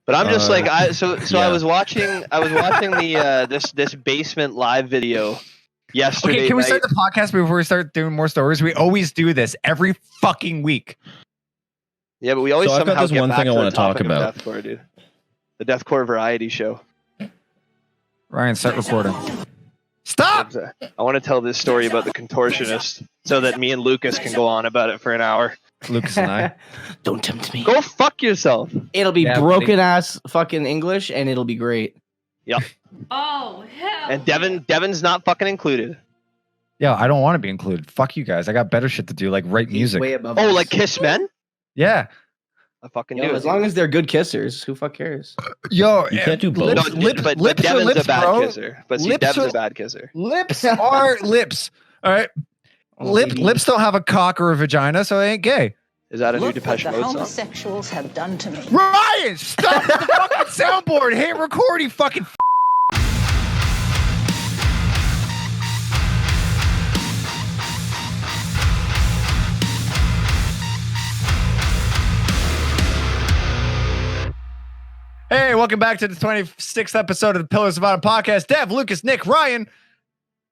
But I'm just like I Yeah. was watching the this basement live video yesterday. Okay, can we night. start the podcast before we start doing more stories? We always do this every fucking week. Yeah, but we always So I've got somehow this get one back thing I to wanna the topic talk about. of deathcore, dude. The deathcore variety show. Ryan, start recording. Stop! I want to tell this story about the contortionist so that me and Lucas can go on about it for an hour. Lucas and I. Don't tempt me. Go fuck yourself. It'll be Yeah, broken ass fucking English, and it'll be great. Yep. Oh hell. And Devin's not fucking included. Yeah, I don't want to be included. Fuck you guys. I got better shit to do, like write music. Way above Oh, us. like Kiss Men? Yeah. I fucking Yo, do as it. long as they're good kissers, who fuck cares? Yo, You can't do both. But lips are Devin's lips, a bad bro. kisser. But see, Lips Devin's are- a bad kisser. Lips are lips. All right. Oh, baby. Lips don't have a cock or a vagina, so they ain't gay. Is that a new Look what Depeche the Mode song? homosexuals have done to me. Ryan, stop the fucking soundboard. Hey, record, you fucking. Hey, welcome back to the 26th episode of the Pillars of Autumn podcast. Dev, Lucas, Nick, Ryan,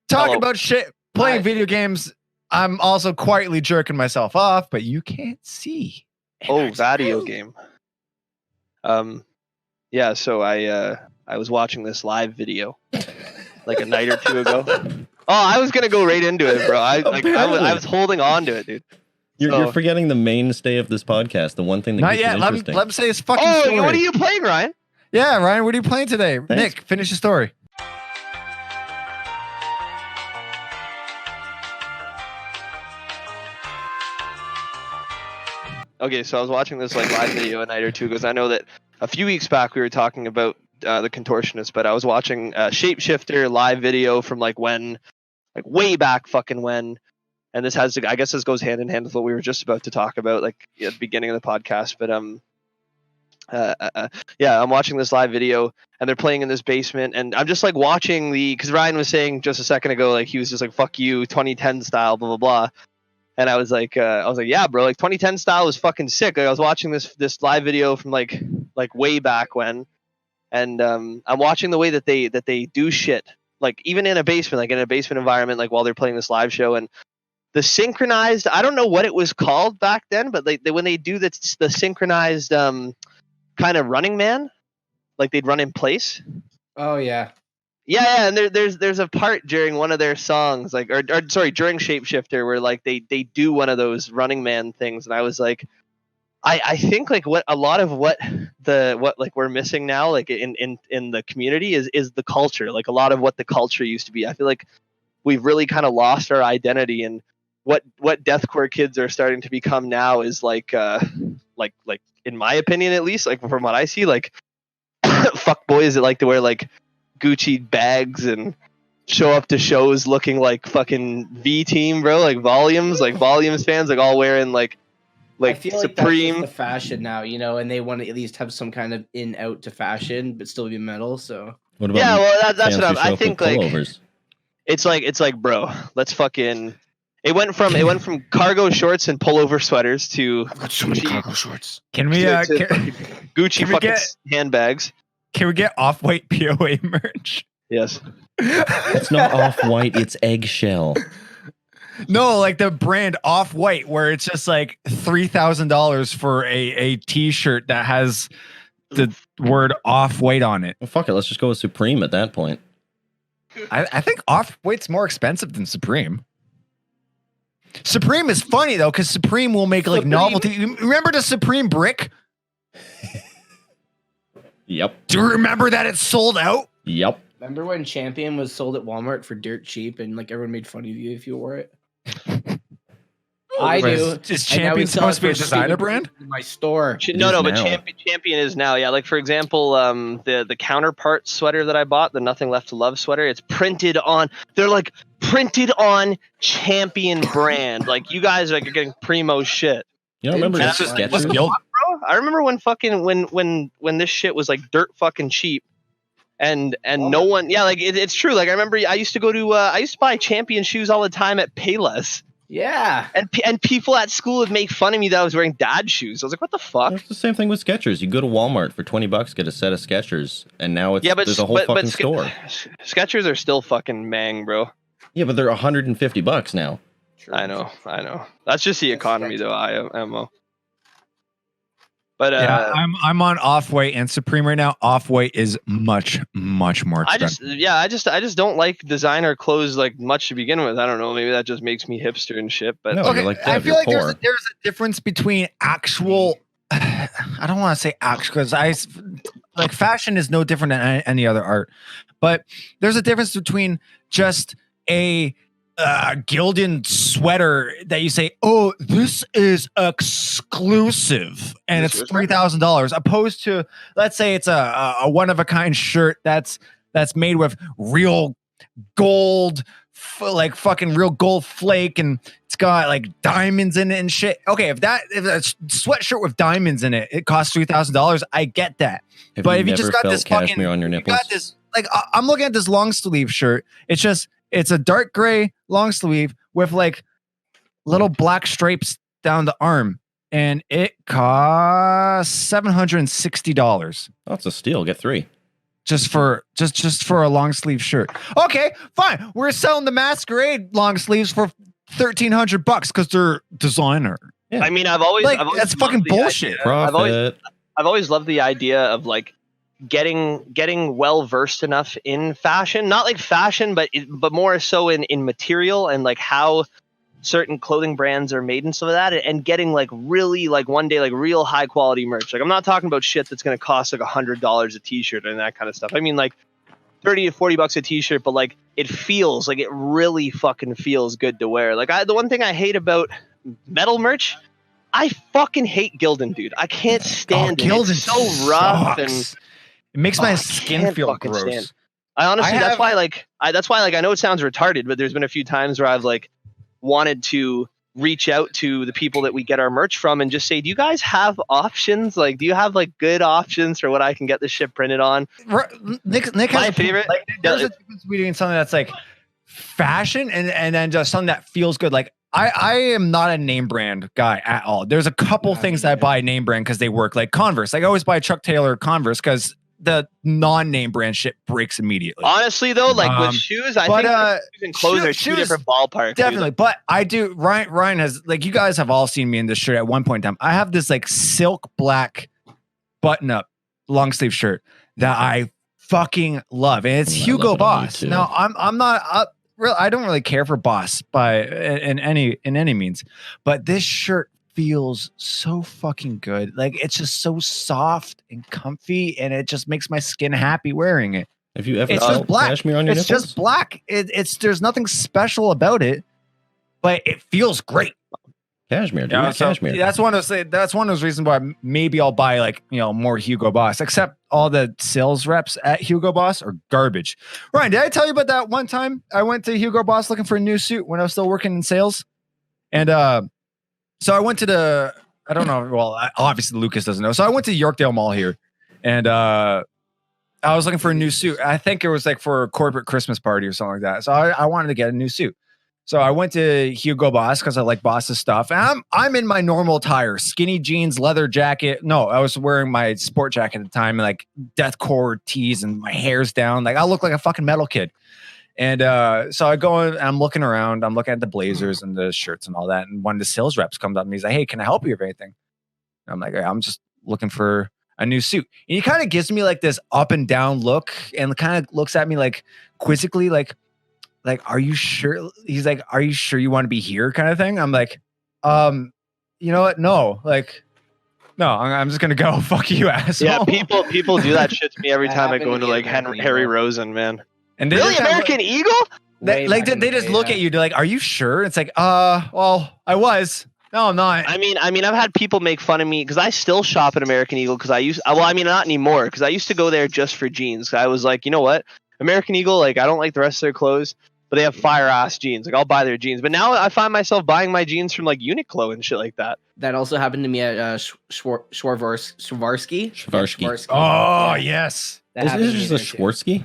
talking Hello. about shit, playing Hi. video games. I'm also quietly jerking myself off, but you can't see. Oh, video game. Yeah, so I was watching this live video like a night or two ago. Oh, I was gonna go right into it, bro. I was holding on to it, dude. You're forgetting the mainstay of this podcast, the one thing that Not keeps yet. it Let interesting. him say his fucking Oh, story. what are you playing, Ryan? Yeah, Ryan, what are you playing today? Thanks. Nick, finish your story. Okay, so I was watching this like live video a night or two ago. I know that a few weeks back we were talking about the contortionist, but I was watching Shapeshifter live video from like when, like way back fucking when. And this has, I guess this goes hand in hand with what we were just about to talk about, like at the beginning of the podcast. But yeah, I'm watching this live video, and they're playing in this basement, and I'm just like watching because Ryan was saying just a second ago, like he was just like "fuck you" 2010 style, blah blah blah. And I was like, yeah, bro, like 2010 style was fucking sick. Like I was watching this live video from like way back when, and I'm watching the way that they do shit, like even in a basement, like in a basement environment, like while they're playing this live show. And the synchronized, I don't know what it was called back then, but when they do the synchronized kind of Running Man, like they'd run in place. Oh yeah. Yeah, and there's a part during one of their songs, like or sorry, during Shapeshifter, where like they do one of those Running Man things, and I was like, I think like what a lot of what like we're missing now, like in the community is the culture, like a lot of what the culture used to be. I feel like we've really kind of lost our identity, and what deathcore kids are starting to become now is like in my opinion at least, like from what I see, like fuck boys that like to wear like Gucci bags and show up to shows looking like fucking V Team, bro, like Volumes fans, like all wearing like I feel like Supreme. that's just the fashion now, you know, and they want to at least have some kind of in out to fashion, but still be metal. So What about Yeah, well, that's fans what who show I up think. with Like pullovers? it's like, bro, let's fucking. It went from cargo shorts and pullover sweaters to I've got so many cargo shorts. Can we to Gucci Can we fucking get- handbags. can we get off-white POA merch? Yes. It's not off-white, it's eggshell. No, like the brand Off-White, where it's just like $3,000 for a T-shirt that has the word Off-White on it. Well, fuck it, let's just go with Supreme at that point. I think Off-White's more expensive than Supreme. Supreme is funny though, because Supreme will make like Supreme? novelty. You remember the Supreme brick? Yep. Do you remember that it sold out? Yep. Remember when Champion was sold at Walmart for dirt cheap, and like everyone made fun of you if you wore it? I do. Is And now Champion we sell it supposed to be a for designer stupid brand? in my store. No, is but now. Champion is now. Yeah, like for example, the counterpart sweater that I bought, the Nothing Left to Love sweater, it's printed on. They're like printed on Champion brand. Like you guys are getting primo shit. You don't remember It's the just- sketches? Let's go. Bro, I remember when fucking when this shit was like dirt fucking cheap, and no one, yeah, like it's true. Like I remember I used to buy Champion shoes all the time at Payless. Yeah. And people at school would make fun of me that I was wearing dad shoes. I was like, what the fuck? It's the same thing with Skechers. You go to Walmart for $20, get a set of Skechers, and now it's Yeah, but there's a whole fucking store. Skechers are still fucking mang, bro. Yeah, but they're $150 now. True. I know. That's just the That's economy, though. IMO. But Yeah, I'm on Off-White and Supreme right now. Off-White is much more expensive. I just don't like designer clothes like much to begin with. I don't know. Maybe that just makes me hipster and shit. But No, you're like I Dev, feel you're like poor. there's a difference between actual. I don't want to say actual because like fashion is no different than any other art, but there's a difference between just a Gildan sweater that you say, oh, this is exclusive and it's $3,000, opposed to, let's say it's a one of a kind shirt that's made with real gold, like fucking real gold flake, and it's got like diamonds in it and shit. Okay, if a sweatshirt with diamonds in it, it costs $3,000. I get that. But if you just got this cashmere fucking, on your nipples, you got this, like I'm looking at this long sleeve shirt. It's a dark gray long sleeve with like little black stripes down the arm, and it costs $760. oh, it's a steal. Get 3. Just for a long sleeve shirt. Okay, fine. We're selling the Masquerade long sleeves for $1,300 because they're designer. Yeah. I mean, I've always that's fucking bullshit. Profit. I've always loved the idea of like getting well versed enough in fashion, not like fashion, but more so in material and like how certain clothing brands are made and stuff like that, and getting like really like one day like real high quality merch. Like I'm not talking about shit that's going to cost like $100 a t-shirt and that kind of stuff. I mean like 30 to 40 bucks a t-shirt, but like it feels like it really fucking feels good to wear. Like the one thing I hate about metal merch, I fucking hate Gildan, dude. I can't stand it. It's so rough and it makes my skin feel gross. I honestly, that's why I know it sounds retarded, but there's been a few times where I've like wanted to reach out to the people that we get our merch from and just say, do you guys have options? Like, do you have like good options for what I can get this shit printed on? Nick my favorite. Like, there's a difference between something that's like fashion and then just something that feels good. Like I am not a name brand guy at all. There's a couple things that I buy name brand because they work, like Converse. Like I always buy Chuck Taylor Converse because the non-name brand shit breaks immediately. Honestly, though, like with shoes, I think shoes and clothes are two different ballparks. Definitely, but I do. Ryan has, like, you guys have all seen me in this shirt at one point in time. I have this like silk black button-up long sleeve shirt that I fucking love, and it's Hugo Boss. Now, I'm not real. I don't really care for Boss in any means, but this shirt feels so fucking good. Like it's just so soft and comfy, and it just makes my skin happy wearing it. Have you ever it's just black. cashmere on your nipples? Just black. It's there's nothing special about it, but it feels great. Cashmere, dude. Cashmere. That's one of those reasons why maybe I'll buy like, you know, more Hugo Boss. Except all the sales reps at Hugo Boss are garbage. Ryan, did I tell you about that one time I went to Hugo Boss looking for a new suit when I was still working in sales, and so I went to I don't know. Well, obviously Lucas doesn't know. So I went to Yorkdale Mall here, and I was looking for a new suit. I think it was like for a corporate Christmas party or something like that. So I wanted to get a new suit. So I went to Hugo Boss because I like Boss's stuff. And I'm in my normal attire, skinny jeans, leather jacket. No, I was wearing my sport jacket at the time, and like deathcore tees, and my hair's down. Like I look like a fucking metal kid. And so I go and I'm looking around. I'm looking at the blazers and the shirts and all that. And one of the sales reps comes up and he's like, "Hey, can I help you with anything?" And I'm like, "I'm just looking for a new suit." And he kind of gives me like this up and down look, and kind of looks at me like quizzically, like, "Are you sure?" He's like, "Are you sure you want to be here?" kind of thing. I'm like, you know what? No, like, no, I'm just gonna go. Fuck you, asshole. Yeah, people do that shit to me every time I go into like Harry Rosen, man. And really, American Eagle? They just look at you. They're like, "Are you sure?" It's like, well, I was. No, I'm not. I mean, I've had people make fun of me because I still shop at American Eagle because not anymore, because I used to go there just for jeans. I was like, you know what, American Eagle, like I don't like the rest of their clothes, but they have fire ass jeans. Like I'll buy their jeans. But now I find myself buying my jeans from like Uniqlo and shit like that. That also happened to me at Swarovski. Oh, yes. That Is it just a Swarovski?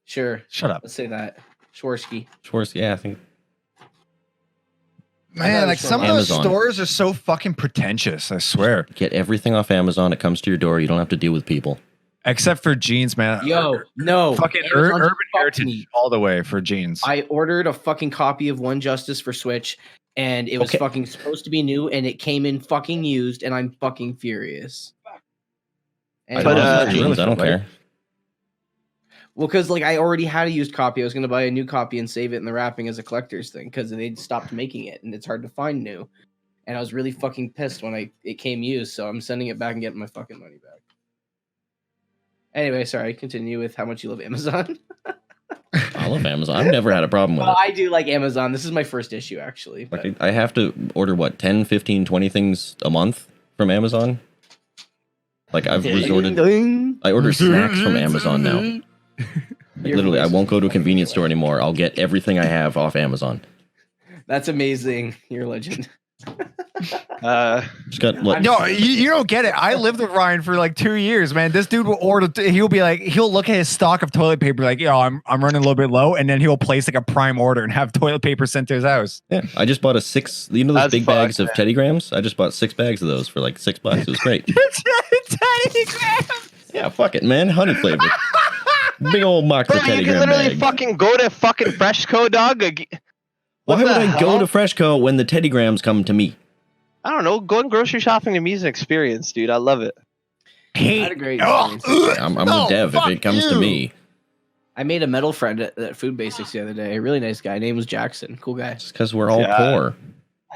Sure. Shut up. Let's say that. Swarovski. Swarovski, yeah, I think. Man, like some of those Amazon. stores are so fucking pretentious. I swear. Get everything off Amazon. It comes to your door. You don't have to deal with people. Except for jeans, man. Yo, no. Fucking Amazon just urban fucked heritage me. all the way for jeans. I ordered a fucking copy of One Justice for Switch, and it was fucking supposed to be new, and it came in fucking used, and I'm fucking furious. And But But, jeans, I don't care. well, because like I already had a used copy, I was gonna buy a new copy and save it in the wrapping as a collector's thing because they stopped making it, and it's hard to find new. And I was really fucking pissed when it came used, so I'm sending it back and getting my fucking money back. Anyway, sorry. Continue with how much you love Amazon. I love Amazon. I've never had a problem with Well, it. I do like Amazon. This is my first issue, actually. But Like, I have to order, 10, 15, 20 things a month from Amazon? Like, I've resorted... I order snacks from Amazon now. Like, literally, I won't go to a convenience store anymore. I'll get everything I have off Amazon. That's amazing. You're a legend. Just got, what, No, you don't get it. I lived with Ryan for like 2 years, man. This dude will order. He'll be like, he'll look at his stock of toilet paper, like, yo, I'm running a little bit low, and then he'll place like a prime order and have toilet paper sent to his house. Yeah, I just bought those That's big bags fucked, of Teddy Grahams? I just bought 6 bags of those for like $6. It was great. Yeah, fuck it, man. Honey flavor. Big old box Bro, of you Teddy can Graham literally bag. fucking go to fucking Freshco, dog. Why What would the I go hell? to Freshco when the Teddy Grahams come to me? I don't know. Going grocery shopping to me is an experience, dude. I love it. I had a great experience. I'm No, with Dev if fuck it comes to you. me. I made a metal friend at Food Basics the other day. A really nice guy. Name was Jackson. Cool guy. It's because we're all Yeah. poor.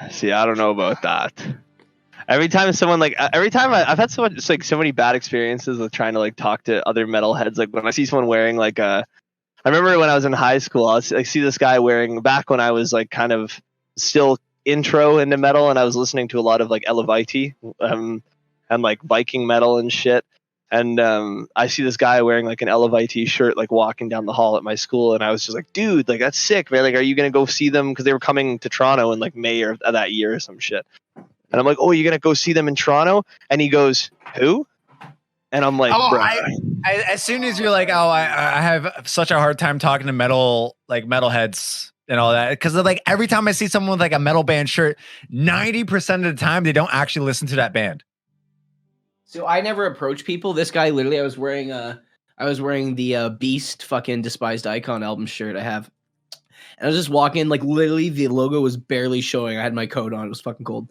See, I don't know about that. Every time I've had so many bad experiences with trying to like talk to other metalheads. Like when I see someone wearing like I remember when I was in high school, I see this guy wearing, back when I was like kind of still intro into metal, and I was listening to a lot of like Elevite and like Viking metal and shit. And I see this guy wearing like an Elevite shirt, like walking down the hall at my school, and I was just like, dude, like that's sick, man. Like, are you gonna go see them? Because they were coming to Toronto in like May of that year or some shit. And I'm like, oh, you're gonna go see them in Toronto? And he goes, who? And I'm like, bruh. As soon as you're like, oh, I have such a hard time talking to metalheads and all that, because like every time I see someone with like a metal band shirt, 90% of the time they don't actually listen to that band. So I never approach people. This guy, literally, I was wearing the Beast fucking Despised Icon album shirt I have. And I was just walking, like literally the logo was barely showing. I had my coat on. It was fucking cold.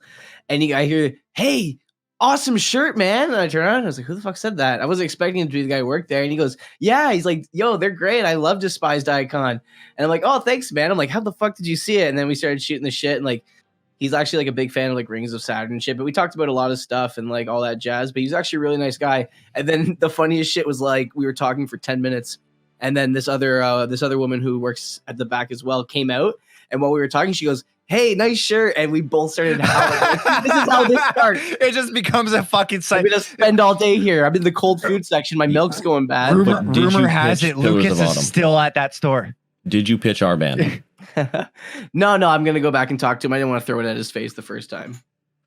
And I hear, hey, awesome shirt, man. And I turn around and I was like, who the fuck said that? I wasn't expecting him to be the guy who worked there. And he goes, yeah. He's like, yo, they're great. I love Despised Icon. And I'm like, oh, thanks, man. I'm like, how the fuck did you see it? And then we started shooting the shit. And like, he's actually like a big fan of like Rings of Saturn and shit. But we talked about a lot of stuff and like all that jazz. But he's actually a really nice guy. And then the funniest shit was like, we were talking for 10 minutes. And then this other woman who works at the back as well came out. And while we were talking, she goes, hey, nice shirt. And we both started howling. This is how this starts. It just becomes a fucking I'm site. going to spend all day here. I'm in the cold food section. My milk's going bad. But did Rumor you has pitch it Pillars Lucas of is Autumn? still at that store. Did you pitch our band? No, I'm going to go back and talk to him. I didn't want to throw it at his face the first time.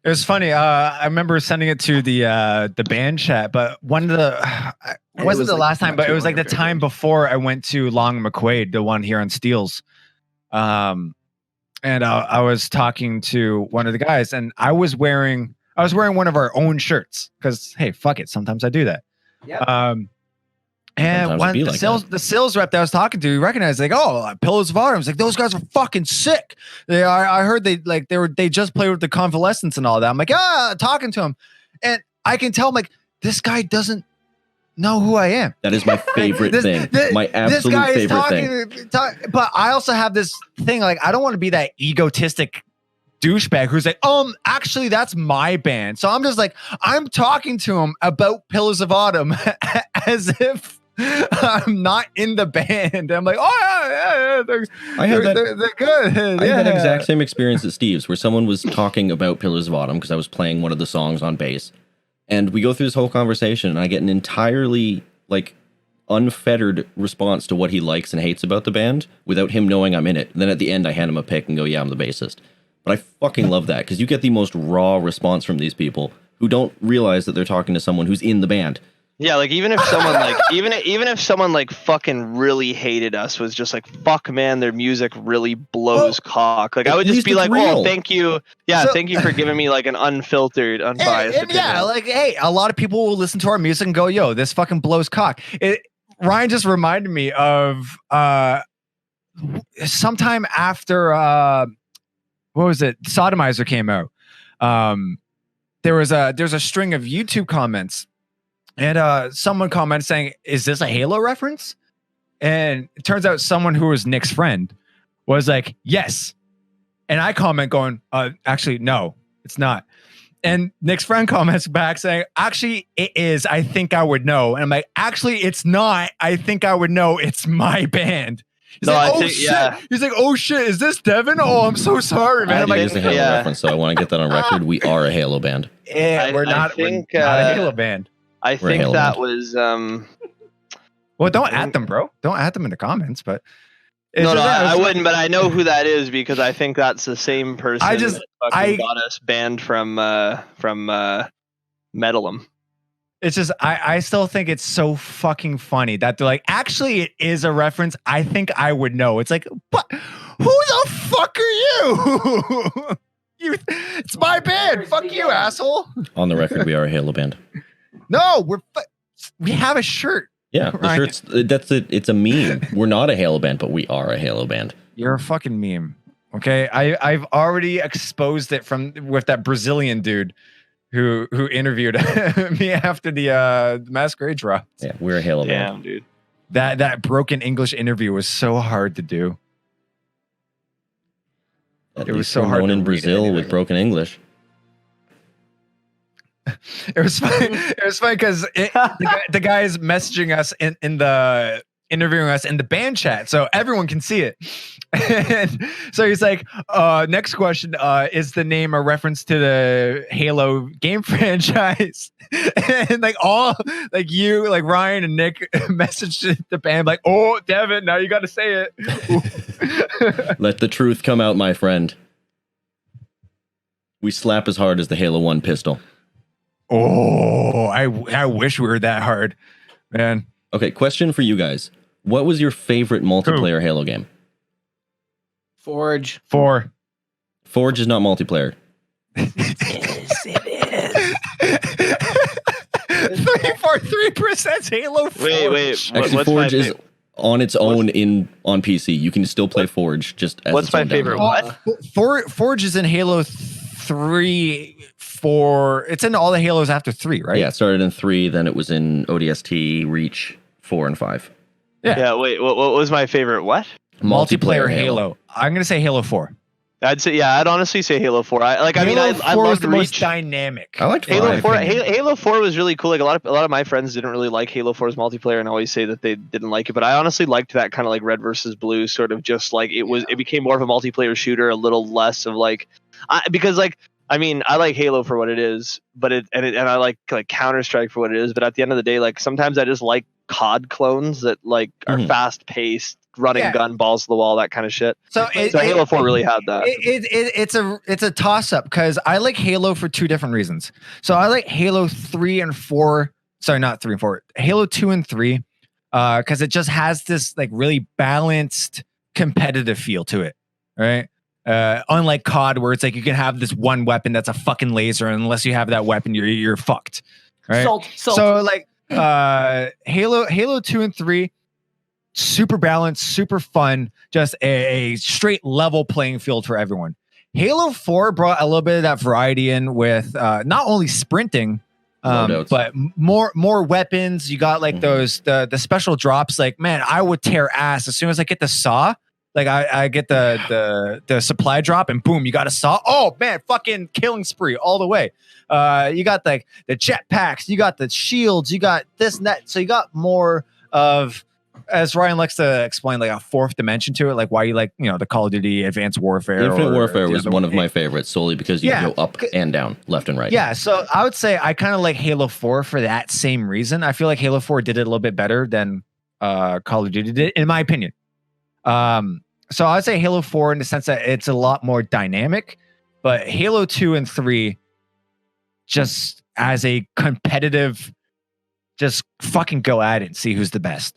It was funny. I remember sending it to the band chat, but one of the it And wasn't it was the last time, but it was like the 200 time before I went to Long McQuaid, the one here on Steeles. And I was talking to one of the guys, and I was wearing one of our own shirts because hey, fuck it, sometimes I do that. Yeah. And Sometimes one it be like the sales rep that I was talking to, he recognized like, oh, Pillars of Autumn. I was like, those guys are fucking sick. I heard they just played with the Convalescence and all that. I'm like, talking to him, and I can tell like this guy doesn't know who I am. That is my favorite thing. My absolute favorite thing. But I also have this thing like I don't want to be that egotistic douchebag who's like, actually that's my band. So I'm just like, I'm talking to him about Pillars of Autumn as if I'm not in the band. I'm like, oh yeah, they're good. I had that exact same experience at Steve's where someone was talking about Pillars of Autumn because I was playing one of the songs on bass. And we go through this whole conversation and I get an entirely like unfettered response to what he likes and hates about the band without him knowing I'm in it. And then at the end I hand him a pick and go, yeah, I'm the bassist. But I fucking love that because you get the most raw response from these people who don't realize that they're talking to someone who's in the band. Yeah, like even if someone like even if someone like fucking really hated us, was just like, fuck man, their music really blows cock. Like I at would just least be it's like, real. oh, thank you. Yeah, So- thank you for giving me like an unfiltered, unbiased and opinion. yeah, like, hey, a lot of people will listen to our music and go, yo, this fucking blows cock. Ryan just reminded me of sometime after what was it? Sodomizer came out. There's a string of YouTube comments, and someone commented saying, "Is this a Halo reference?" And it turns out someone who was Nick's friend was like, "Yes," and I comment going, "Actually, no, it's not." And Nick's friend comments back saying, "Actually, it is. I think I would know." And I'm like, "Actually, it's not. I think I would know. It's my band." He's No, like, I "Oh think- shit!" yeah. He's like, "Oh shit! Is this Devin? Oh, I'm so sorry, man." I'm It like, is a Halo yeah. reference, so I want to get that on record. We are a Halo band. we're not think, we're not a Halo band. I We're a think Halo that band. was Well, don't add them, bro. Don't add them in the comments. But it's no, just- I it's wouldn't, but I know who that is because I think that's the same person I just- that fucking I- got us banned from Metalum. It's just I still think it's so fucking funny that they're like, actually, it is a reference. I think I would know. It's like, but who the fuck are you? It's my band. Fuck you, asshole. On the record, we are a Halo band. No, we have a shirt. Yeah, the Right. shirts. That's it. It's a meme. We're not a Halo band, but we are a Halo band. You're a fucking meme. Okay, I've already exposed it with that Brazilian dude who interviewed me after the masquerade drop. Yeah, we're a Halo band. Damn, dude. That broken English interview was so hard to do. At It was least so we're hard known to in read Brazil anyway. with broken English. It was funny. It was funny because the guy is messaging us in the interviewing us in the band chat, so everyone can see it. And so he's like, "Next question: is the name a reference to the Halo game franchise?" And like you, like Ryan and Nick, messaged the band like, "Oh, Devin, now you got to say it." Let the truth come out, my friend. We slap as hard as the Halo 1 pistol. Oh, I wish we were that hard, man. Okay, question for you guys. What was your favorite multiplayer Halo game? Forge. 4. Forge is not multiplayer. Yes, it is. 3.3% Halo 4. Wait. Actually, What's Forge my is on its own on PC. You can still play Forge just as What's its my own favorite download. what? Forge is in Halo 3, 4. It's in all the Halos after 3, right? Yeah, it started in 3, then it was in ODST, Reach, 4, and 5. Yeah. Wait. What was my favorite? What? Multiplayer Halo. I'm gonna say Halo 4. I'd honestly say Halo 4. I Halo 4 I was loved the most Reach. dynamic. I liked Halo Five. 4. Halo 4 was really cool. Like a lot of my friends didn't really like Halo 4's multiplayer and always say that they didn't like it. But I honestly liked that kind of like red versus blue sort of just like it became more of a multiplayer shooter, a little less of like because like I mean I like Halo for what it is, but and I like Counter-Strike for what it is. But at the end of the day, like sometimes I just like COD clones that like are Mhm. fast paced, running Yeah. gun, balls to the wall, that kind of shit. So So Halo 4 really had that. it's a toss up because I like Halo for two different reasons. So I like Halo 3 and 4. Sorry, not 3 and 4. Halo 2 and 3, because it just has this like really balanced competitive feel to it, right? Unlike COD, where it's like you can have this one weapon that's a fucking laser, and unless you have that weapon, you're fucked, right? Salt. So like Halo 2 and 3, super balanced, super fun, just a straight level playing field for everyone. Halo 4 brought a little bit of that variety in with not only sprinting, Loadouts. but more weapons. You got like Mhm. those the special drops. Like, man, I would tear ass as soon as I get the saw. Like I get the supply drop and boom, you got a saw. Oh man, fucking killing spree all the way. You got like the jetpacks, you got the shields, you got this and that. So you got more of, as Ryan likes to explain, like a fourth dimension to it, like why you like, the Call of Duty Advanced Warfare. Infinite or Warfare the was other one of my favorites solely because you Yeah. go up and down, left and right. Yeah, so I would say I kind of like Halo 4 for that same reason. I feel like Halo 4 did it a little bit better than Call of Duty did, in my opinion. So I'd say Halo 4 in the sense that it's a lot more dynamic, but Halo 2 and 3, just as a competitive just fucking go at it and see who's the best.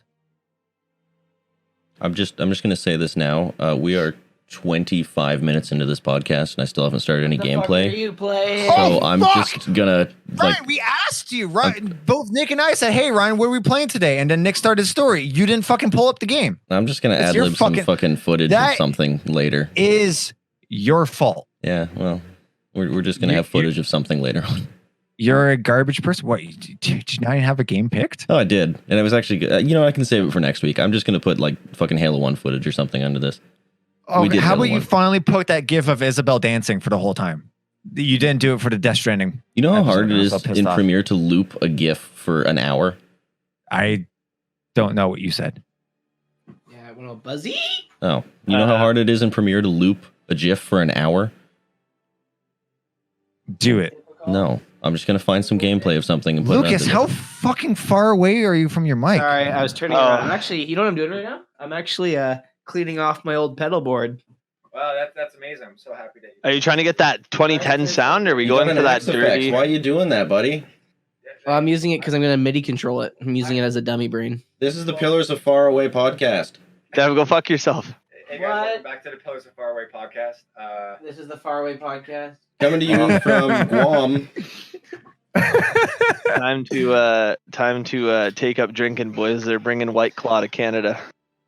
I'm just gonna say this now. We are 25 minutes into this podcast, and I still haven't started any The fuck gameplay. are you playing? So Oh, I'm fuck! just gonna like. Ryan, we asked you, right? Both Nick and I said, "Hey, Ryan, what are we playing today?" And then Nick started his story. You didn't fucking pull up the game. I'm just gonna It's ad your lib some fucking footage of that- something later. Is your fault. Yeah, well, we're just gonna have footage of something later on. You're a garbage person. What? Did you not even have a game picked? Oh, I did, and it was actually good. I can save it for next week. I'm just gonna put like fucking Halo 1 footage or something under this. Oh, We did how Halo about you 1. finally put that gif of Isabel dancing for the whole time? You didn't do it for the Death Stranding. You know how episode. hard it I was is so pissed in off. Premiere to loop a GIF for an hour? I don't know what you said. Yeah, I went all buzzy. Oh, you know how hard it is in Premiere to loop a GIF for an hour? Do it. No, I'm just gonna find some gameplay of something and put Lucas, it how under fucking far away are you from your mic? Sorry, I was turning Oh. around. I'm actually, you know what I'm doing right now? I'm actually cleaning off my old pedal board. Wow, that's amazing. I'm so happy that Are you trying to get that 2010 sound, or are we You going got for an that X effects. dirty? Why are you doing that, buddy? Well, I'm using it because I'm going to MIDI control it. I'm using it as a dummy brain. This is the Pillars of Far Away podcast. Dev, go fuck yourself. Hey guys, welcome welcome back to the Pillars of Faraway podcast. This is the Faraway Podcast. Coming to you from Guam. Time to take up drinking, boys. They're bringing White Claw to Canada.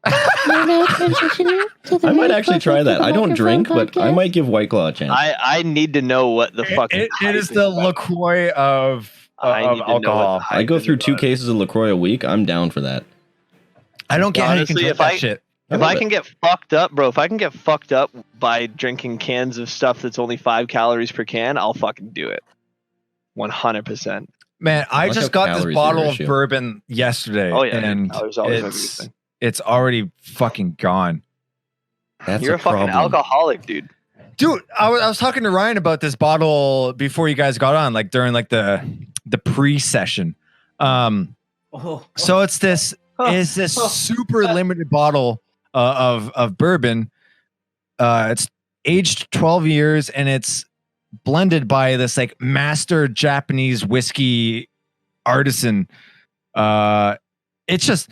I might actually try that. I don't drink, but I might give White Claw a chance. I need to know what the fuck. It is the LaCroix of I need to know what the alcohol. hype I go is through 2 about it. cases of LaCroix a week. I'm down for that. I don't get how you Honestly, can drink if that I- shit. If I can get fucked up, bro, if I can get fucked up by drinking cans of stuff that's only 5 calories per can, I'll fucking do it. 100%. Man, I Like just how got this calories bottle are of issue. bourbon yesterday. Oh yeah, and calories always make a good thing. it's already fucking gone. That's You're a fucking problem. alcoholic, dude. Dude, I was talking to Ryan about this bottle before you guys got on, like during like the pre-session. Oh, So it's this super limited bottle of bourbon. It's aged 12 years and it's blended by this like master Japanese whiskey artisan. It's just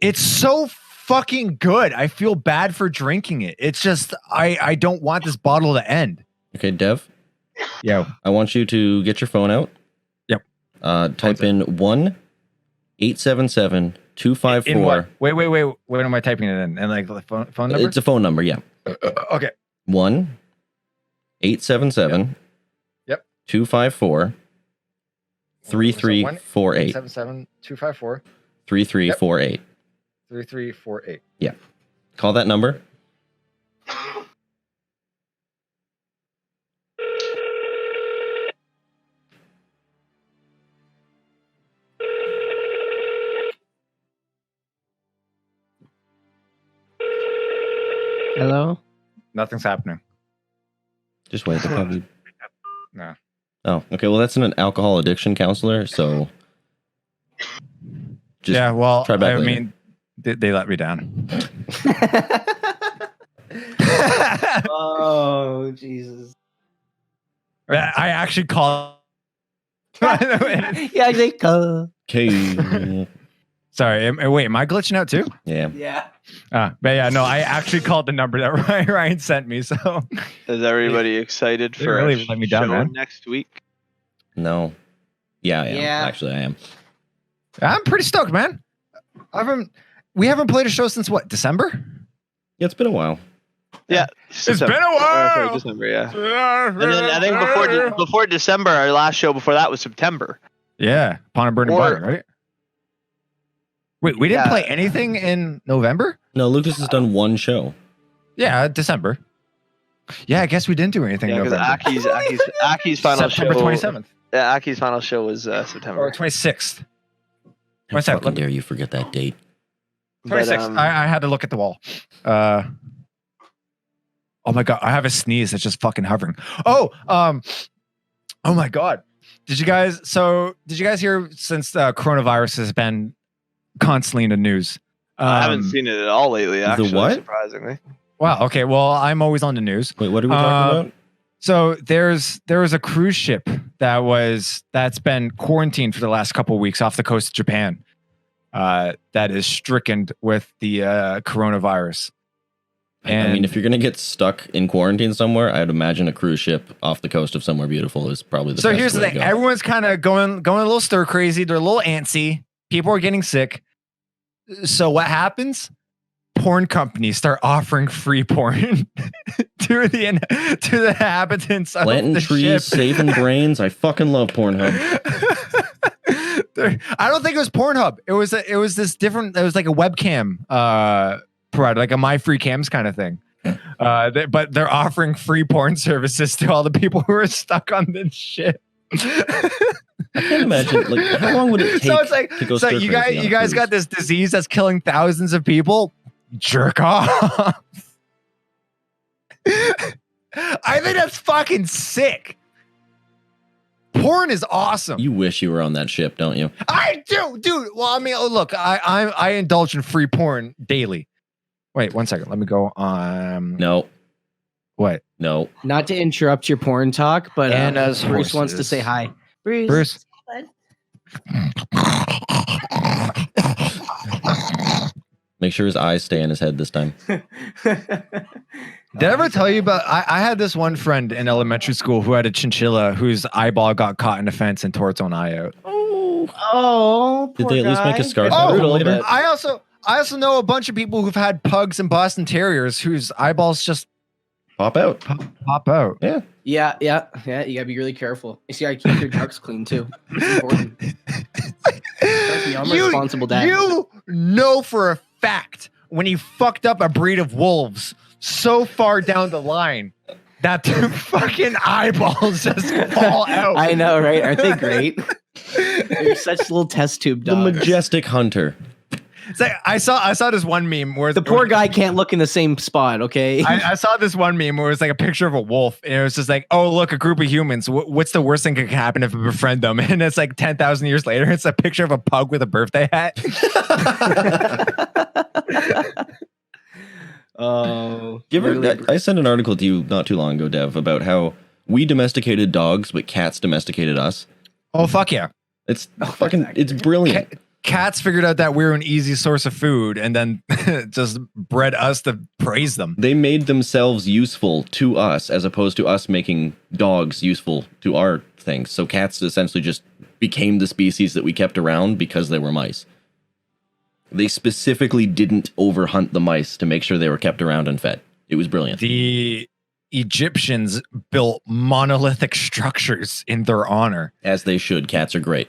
it's so fucking good. I feel bad for drinking it. It's just I don't want this bottle to end. Okay, Dev, Yo. I want you to get your phone out. Yep. Type in 1-877-254. In what? Wait. What am I typing it in? And like the phone number? It's a phone number, yeah. Okay. 1-877 Yep. 254 3348 77254 3348. 3348. Call that number. hello? Nothing's happening. Just wait. They'll probably... No. Oh, okay. Well, that's an alcohol addiction counselor. So, just Yeah, well, try back I later. mean, they let me down. Oh, Jesus. I actually called. Yeah, they go. Okay. Sorry, wait, am I glitching out too? Yeah. Yeah. But yeah, no, I actually called the number that Ryan sent me. So Is everybody excited They for really a let me down, show man. next week? No. Yeah, I am. Yeah. Actually, I am. I'm pretty stoked, man. We haven't played a show since what, December? Yeah, it's been a while. Yeah, It's been a while. Sorry, December, yeah. And then I think before December, our last show before that was September. Yeah, Upon a Burning Or- Barn, right? Wait, we didn't Yeah. play anything in November? No, Lucas has done one show. Yeah, December. Yeah, I guess we didn't do anything Yeah, in because November. Aki's final September show. 27th Yeah, Aki's final show was September. or 26th. How 27th. fucking dare you forget that date? 26th. um, I had to look at the wall. Oh my god, I have a sneeze that's just fucking hovering. Oh my god. Did you guys hear since coronavirus has been constantly in the news? I haven't seen it at all lately. Actually, what? surprisingly. Wow. Okay. Well, I'm always on the news. Wait, what are we talking about? So there was a cruise ship that's been quarantined for the last couple of weeks off the coast of Japan. That is stricken with the coronavirus. And I mean, if you're gonna get stuck in quarantine somewhere, I'd imagine a cruise ship off the coast of somewhere beautiful is probably the. So best here's the way to thing: go. everyone's kind of going a little stir crazy. They're a little antsy. People are getting sick. So what happens? Porn companies start offering free porn to the inhabitants of Planting the trees, ship. saving brains. I fucking love Pornhub. I don't think it was Pornhub. It was this different. It was like a webcam provider, like a My Free Cams kind of thing. But they're offering free porn services to all the people who are stuck on this ship. I can't imagine. Like, how long would it take So it's like, to go? so stir you crazy on a guys cruise? got this disease that's killing thousands of people. Jerk off. I think that's fucking sick. Porn is awesome. You wish you were on that ship, don't you? I do, dude. Well, I mean, look, I indulge in free porn daily. Wait, 1 second. Let me go. No, What? no. Not to interrupt your porn talk, but Anna's Bruce wants to horses. say hi. Bruce. Bruce. Make sure his eyes stay in his head this time. Did I ever tell you about? I had this one friend in elementary school who had a chinchilla whose eyeball got caught in a fence and tore its own eye out. Oh, Did poor they at least make a guy. scarf It's out of it brutal, later? but- I also know a bunch of people who've had pugs and Boston Terriers whose eyeballs just Pop out. pop out. Yeah. Yeah. You gotta be really careful. You gotta keep your ducks clean too. It's important. Trust me, I'm a responsible dad. You know for a fact when he fucked up a breed of wolves so far down the line that their fucking eyeballs just fall out. I know, right? Aren't they great? They're such little test tube The dogs. majestic hunter. It's like, I saw this one meme where The poor guy can't look in the same spot. Okay. I saw this one meme where it was like a picture of a wolf, and it was just like, "Oh, look, a group of humans. What's the worst thing that can happen if we befriend them?" And it's like 10,000 years later, it's a picture of a pug with a birthday hat. Oh, You ever, literally- I sent an article to you not too long ago, Dev, about how we domesticated dogs, but cats domesticated us. Oh, fuck yeah! It's it's brilliant. Cats figured out that we're an easy source of food, and then just bred us to praise them. They made themselves useful to us as opposed to us making dogs useful to our things. So cats essentially just became the species that we kept around because they were mice. They specifically didn't overhunt the mice to make sure they were kept around and fed. It was brilliant. The Egyptians built monolithic structures in their honor. As they should. Cats are great.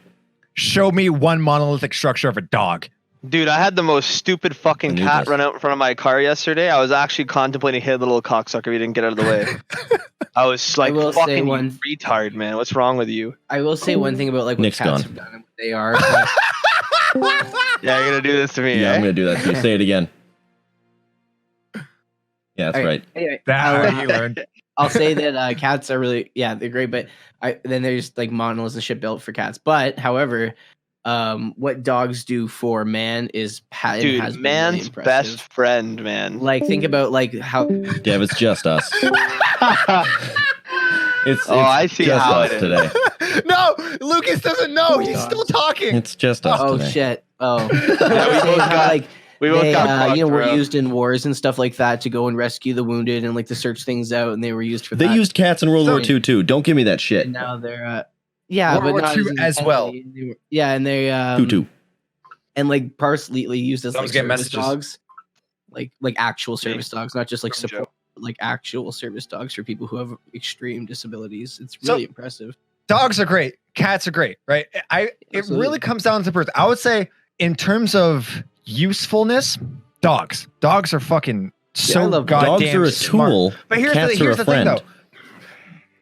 Show me one monolithic structure of a dog. Dude, I had the most stupid fucking I knew cat this. run out in front of my car yesterday. I was actually contemplating hitting the little cocksucker if he didn't get out of the way. I was like, will say fucking one- retard, man. What's wrong with you? I will say one thing about like what Nick's cats gone. have done and what they are. But Yeah, you're gonna do this to me, Yeah, eh? I'm going to do that to you. Say it again. Yeah, that's All right. Anyway, That's what you learned. I'll say that cats are really, they're great, but then there's like monoliths and shit built for cats. But however, what dogs do for man is it has Dude, been really man's impressive. best friend, man. Like think about like how Dev, it's just us. It's I see just how us it is. today. No, Lucas doesn't know. He's still talking. It's just us oh today. shit Yeah, we both How, got- like we both they, got were around. used in wars and stuff like that to go and rescue the wounded and like to search things out, and they were used for They that. used cats in World So- War II too. Don't give me that shit. And now they're World but War not II as well. intensely. They were- Yeah, and they Tutu. and like partially used as like Someone's getting service messages. dogs, like actual service dogs, not just like From Joe. support, but, like actual service dogs for people who have extreme disabilities. It's So- really impressive. Dogs are great. Cats are great, right? It Absolutely. really comes down to person. I would say in terms of usefulness, dogs are fucking so I love goddamn Dogs are a smart. tool. But here's Cats the are a thing friend. though.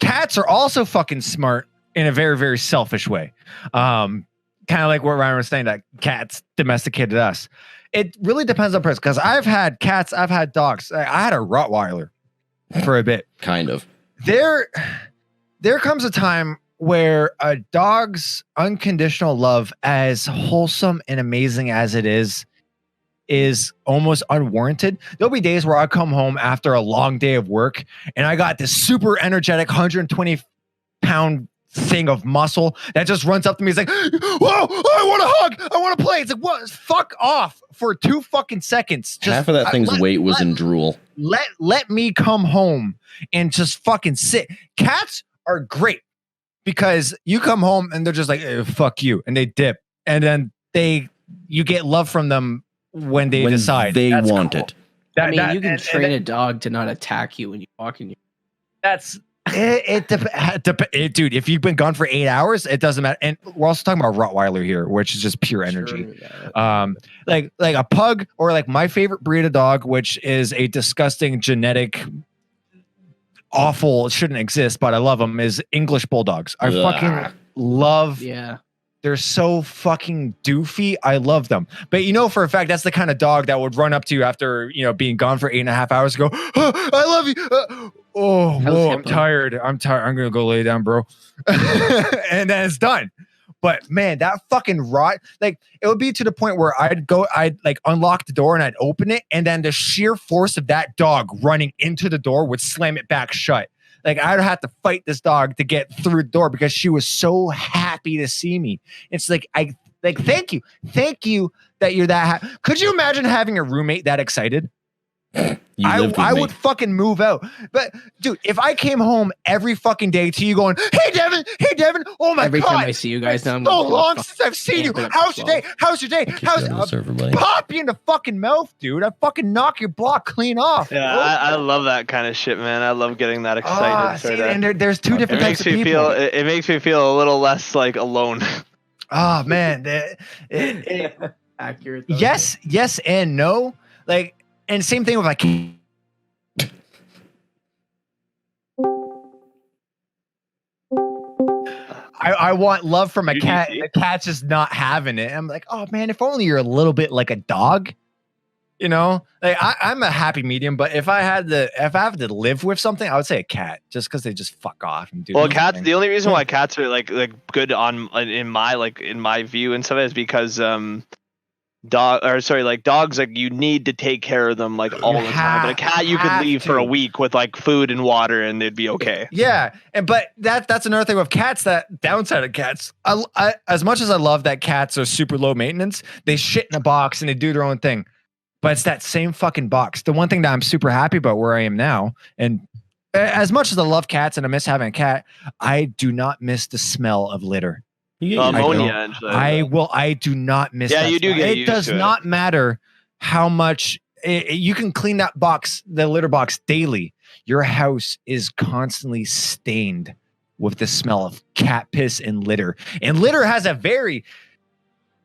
Cats are also fucking smart in a very, very selfish way. Kind of like what Ryan was saying, that cats domesticated us. It really depends on person. Because I've had cats, I've had dogs. I had a Rottweiler for a bit. Kind of. There comes a time where a dog's unconditional love, as wholesome and amazing as it is is almost unwarranted. There'll be days where I come home after a long day of work and I got this super energetic 120-pound thing of muscle that just runs up to me. It's like, whoa, I want to hug. I want to play. It's like, what? Fuck off for 2 fucking seconds. Just, half of that thing's weight was in drool. Let me come home and just fucking sit. Cats are great because you come home and they're just like, fuck you. And they dip. And then you get love from them when they decide. They That's want cool. it. You can train a dog to not attack you when you walk in your. That's dude. If you've been gone for 8 hours, it doesn't matter. And we're also talking about Rottweiler here, which is just pure energy. Sure, yeah. Like a pug, or like my favorite breed of dog, which is a disgusting genetic, awful. It shouldn't exist, but I love them. Is English bulldogs. I fucking love. Yeah. They're so fucking doofy. I love them. But you know for a fact, that's the kind of dog that would run up to you after, being gone for 8.5 hours and go, oh, I love you. Whoa, I'm tired. I'm going to go lay down, bro. And then it's done. But man, that fucking like it would be to the point where I'd like unlock the door and I'd open it. And then the sheer force of that dog running into the door would slam it back shut. Like I'd have to fight this dog to get through the door because she was so happy to see me. It's like, thank you that you're that Could you imagine having a roommate that excited? I would fucking move out. But dude, if I came home every fucking day to you going, hey Devin, oh my every god, time I see you guys now, I'm so long since I've seen you. How's your day? Pop you in the fucking mouth, dude. I fucking knock your block clean off. Yeah, I love that kind of shit, man. I love getting that excited. And there's two different types of people. It makes me feel a little less like alone. Oh man, accurate. Though. Yes, and no. Like, and same thing with like. I want love from a cat. The cat's just not having it. I'm like, oh man, if only you're a little bit like a dog. Like I'm a happy medium, but if I have to live with something, I would say a cat, just because they just fuck off and do. Well, cats. The only reason why cats are like good in my view and stuff is because dogs, like you need to take care of them like all the time. But a cat you could leave for a week with like food and water and they'd be okay. Yeah, but that's another thing with cats. That downside of cats. I as much as I love that cats are super low maintenance, they shit in a box and they do their own thing. But it's that same fucking box. The one thing that I'm super happy about where I am now, and as much as I love cats and I miss having a cat, I do not miss the smell of litter. Ammonia. I do not miss. Yeah, that you do smell. get It used does to not matter how much you can clean that box, the litter box, daily. Your house is constantly stained with the smell of cat piss and litter. And litter has a very,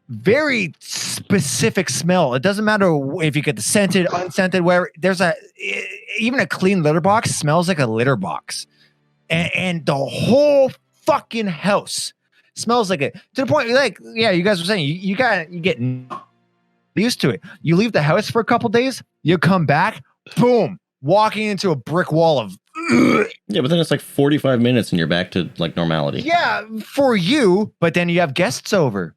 very specific smell. It doesn't matter if you get the scented, unscented, where there's even a clean litter box smells like a litter box, and the whole fucking house smells like it, to the point like, yeah, you guys were saying you get used to it. You leave the house for a couple days, you come back, boom, walking into a brick wall of yeah, but then it's like 45 minutes and you're back to like normality. Yeah, for you, but then you have guests over.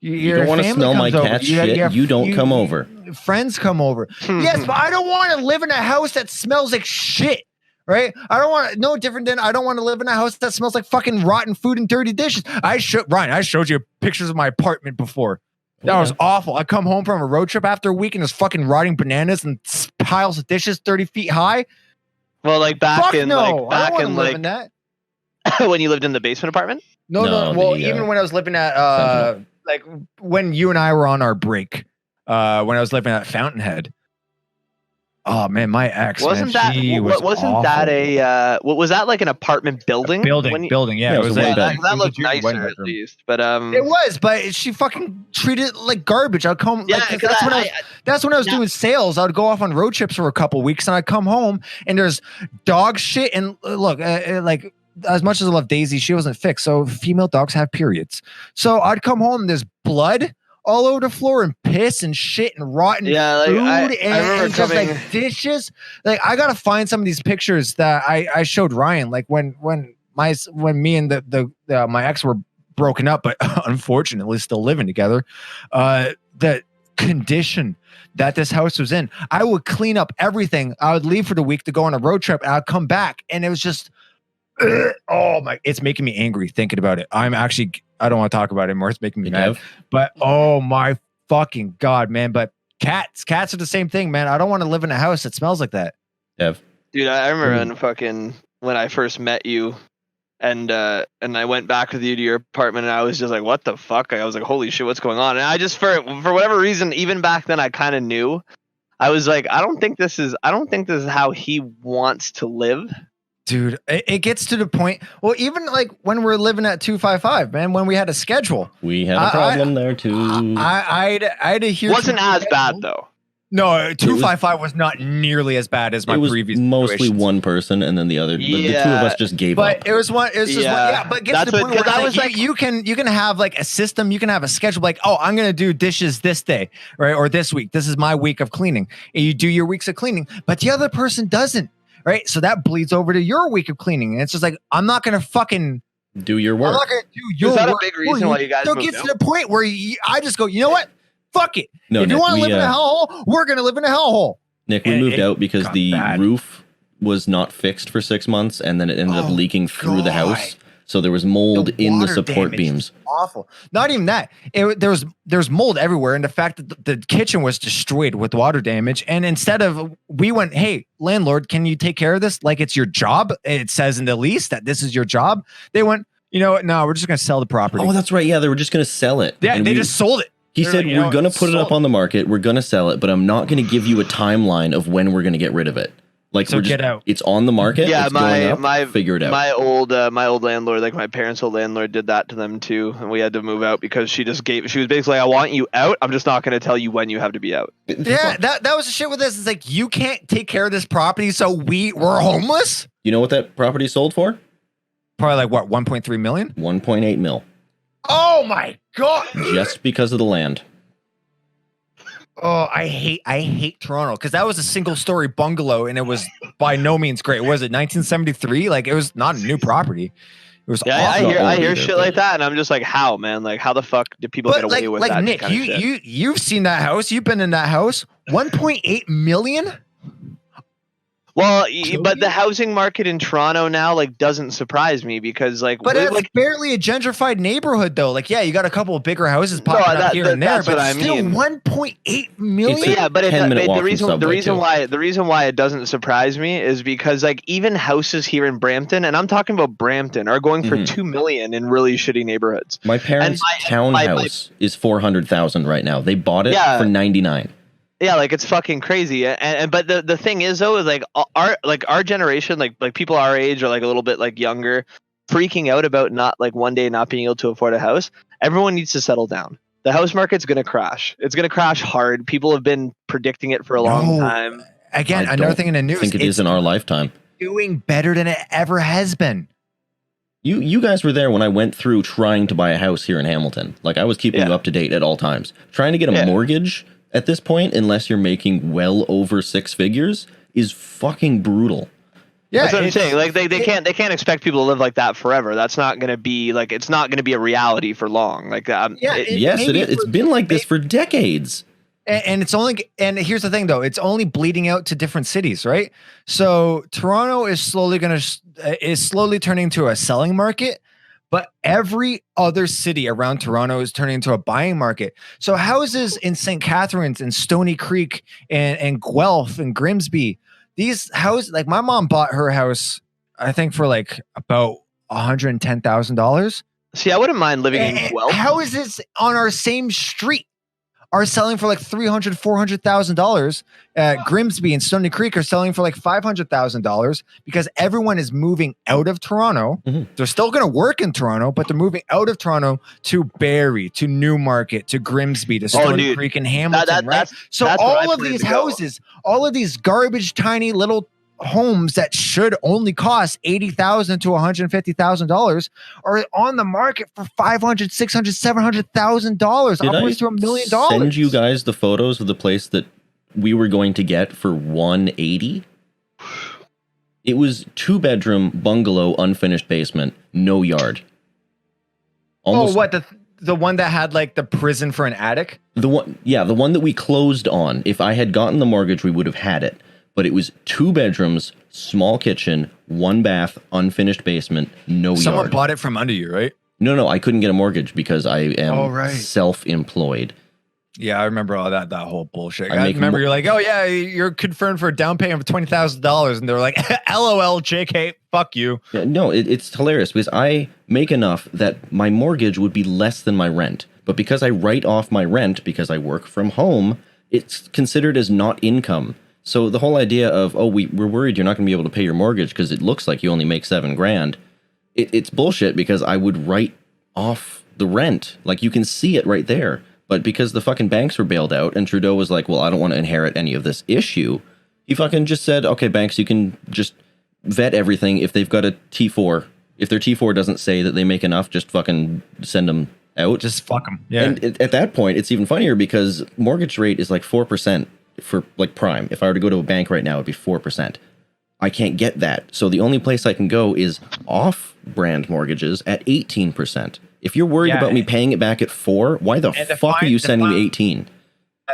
You don't want to smell my cat's shit. You don't come over. Friends come over. Yes, but I don't want to live in a house that smells like shit. Right? I don't want no different than I don't want to live in a house that smells like fucking rotten food and dirty dishes. Ryan, I showed you pictures of my apartment before. That was awful. I come home from a road trip after a week and there's fucking rotting bananas and piles of dishes 30 feet high. Well, like back in that. When you lived in the basement apartment? No. Well, even when I was living at like when you and I were on our break, when I was living at Fountainhead. Oh man, my ex was that like an apartment building? Building, yeah. It was that looked nicer at least, but it was, but she fucking treated it like garbage. I'd come, that's when I was doing sales. I'd go off on road trips for a couple weeks, and I'd come home, and there's dog shit. And look, like as much as I love Daisy, she wasn't fixed. So female dogs have periods. So I'd come home, and there's blood all over the floor and piss and shit and rotten food and just like dishes. Like I gotta find some of these pictures that I showed Ryan. Like when me and my ex were broken up, but unfortunately still living together. That condition that this house was in. I would clean up everything. I would leave for the week to go on a road trip, and I'd come back, and it was just, oh my! It's making me angry thinking about it. I don't want to talk about it anymore. It's making me mad. But oh my fucking God, man! But cats are the same thing, man. I don't want to live in a house that smells like that. Dude, I remember when I first met you, and I went back with you to your apartment, and I was just like, what the fuck? I was like, holy shit, what's going on? And I just, for whatever reason, even back then, I kind of knew. I was like, I don't think this is how he wants to live. Dude, it gets to the point. Well, even like when we're living at 255, man, when we had a schedule, we had a problem there too. I had a huge. Wasn't as bad though. No, 255 was not nearly as bad as my previous. Mostly situations. one person, and then the other. Yeah. The two of us just gave up. But it was one. It was just one. Yeah, but get to the point where I was like, you can have like a system. You can have a schedule. Like, oh, I'm gonna do dishes this day, right, or this week. This is my week of cleaning. And you do your weeks of cleaning, but the other person doesn't. Right, so that bleeds over to your week of cleaning, and it's just like, I'm not gonna fucking do your work. I'm not gonna do your work. Is that a big reason why you guys don't get to the point where I just go, you know what? Fuck it. No, if you want to live in a hellhole, we're gonna live in a hellhole. Nick, we moved out because the roof was not fixed for 6 months, and then it ended up leaking through the house. So there was mold in the support beams. Awful. Not even that. There's mold everywhere, and the fact that the kitchen was destroyed with water damage. And instead of, we went, hey, landlord, can you take care of this? Like it's your job. It says in the lease that this is your job. They went, you know what? No, we're just going to sell the property. Oh, that's right. Yeah, they were just going to sell it. Yeah, they just sold it. He said, we're going to put it up on the market. We're going to sell it, but I'm not going to give you a timeline of when we're going to get rid of it. Like, so get out. It's on the market. Yeah, it's figure it out. My old landlord, like my parents' old landlord, did that to them too, and we had to move out because she was basically, I want you out. I'm just not going to tell you when you have to be out. Yeah, that was the shit with this. It's like, you can't take care of this property, so we're homeless. You know what that property sold for? Probably like what, 1.3 million? 1.8 mil. Oh my God! Just because of the land. Oh, I hate Toronto because that was a single-story bungalow, and it was by no means great. Was it 1973? Like, it was not a new property. It was. Yeah, I hear shit like that, and I'm just like, how, man? Like, how the fuck do people get away with that? Like Nick, kind of shit? you've seen that house. You've been in that house. 1.8 million. Well, but the housing market in Toronto now, like, doesn't surprise me because, like, but it's like barely a gentrified neighborhood, though. Like, yeah, you got a couple of bigger houses popping up here and there, but still 1.8 million. Yeah, but the reason why it doesn't surprise me is because, like, even houses here in Brampton, and I'm talking about Brampton, are going for $2 million in really shitty neighborhoods. My parents' townhouse is $400,000 right now. They bought it for $99,000. Yeah, like it's fucking crazy. And but the thing is though, is like our generation, like people our age or like a little bit like younger, freaking out about not like one day not being able to afford a house. Everyone needs to settle down. The house market's gonna crash. It's gonna crash hard. People have been predicting it for a long time. Again, another thing in the news. I think it is in our lifetime. Doing better than it ever has been. You guys were there when I went through trying to buy a house here in Hamilton. Like I was keeping you up to date at all times. Trying to get a mortgage at this point, unless you're making well over 6 figures, is fucking brutal. Yeah, that's what I'm saying. Like they can't expect people to live like that forever. That's not gonna be like, it's not gonna be a reality for long. Like yes, it is. It's been like this for decades. And it's only, and here's the thing though, it's only bleeding out to different cities, right? So Toronto is slowly turning into a selling market. But every other city around Toronto is turning into a buying market. So houses in St. Catharines and Stony Creek and Guelph and Grimsby, these houses, like my mom bought her house, I think for like about $110,000. See, I wouldn't mind living in Guelph. Houses on our same street are selling for like $300,000, $400,000. Grimsby and Stony Creek are selling for like $500,000 because everyone is moving out of Toronto. Mm-hmm. They're still going to work in Toronto, but they're moving out of Toronto to Barrie, to Newmarket, to Grimsby, to Stony Creek and Hamilton. Right? So all of these houses, all of these garbage, tiny little homes that should only cost $80,000 to $150,000 are on the market for $500,000, $600,000, $700,000, upwards to $1 million. Send you guys the photos of the place that we were going to get for $180,000. It was 2-bedroom bungalow, unfinished basement, no yard. Almost, the one that had like the prison for an attic? The one that we closed on. If I had gotten the mortgage, we would have had it. But it was 2 bedrooms, small kitchen, 1 bath, unfinished basement, no Someone yard. bought it from under you, right? No, I couldn't get a mortgage because I am self-employed. Yeah, I remember all that whole bullshit. I I remember you're like, oh yeah, you're confirmed for a down payment of $20,000, and they're like, LOL, JK, fuck you. Yeah, no, it's hilarious because I make enough that my mortgage would be less than my rent. But because I write off my rent because I work from home, it's considered as not income. So the whole idea of, we're worried you're not going to be able to pay your mortgage because it looks like you only make $7,000. It's bullshit because I would write off the rent. Like you can see it right there. But because the fucking banks were bailed out and Trudeau was like, well, I don't want to inherit any of this issue, he fucking just said, okay, banks, you can just vet everything. If they've got a T4, if their T4 doesn't say that they make enough, just fucking send them out. Just fuck them. Yeah. And at that point, it's even funnier because mortgage rate is like 4% for like prime. If I were to go to a bank right now, it'd be 4%. I can't get that. So the only place I can go is off-brand mortgages at 18%. If you're worried about me paying it back at 4, why the fuck are you sending me 18?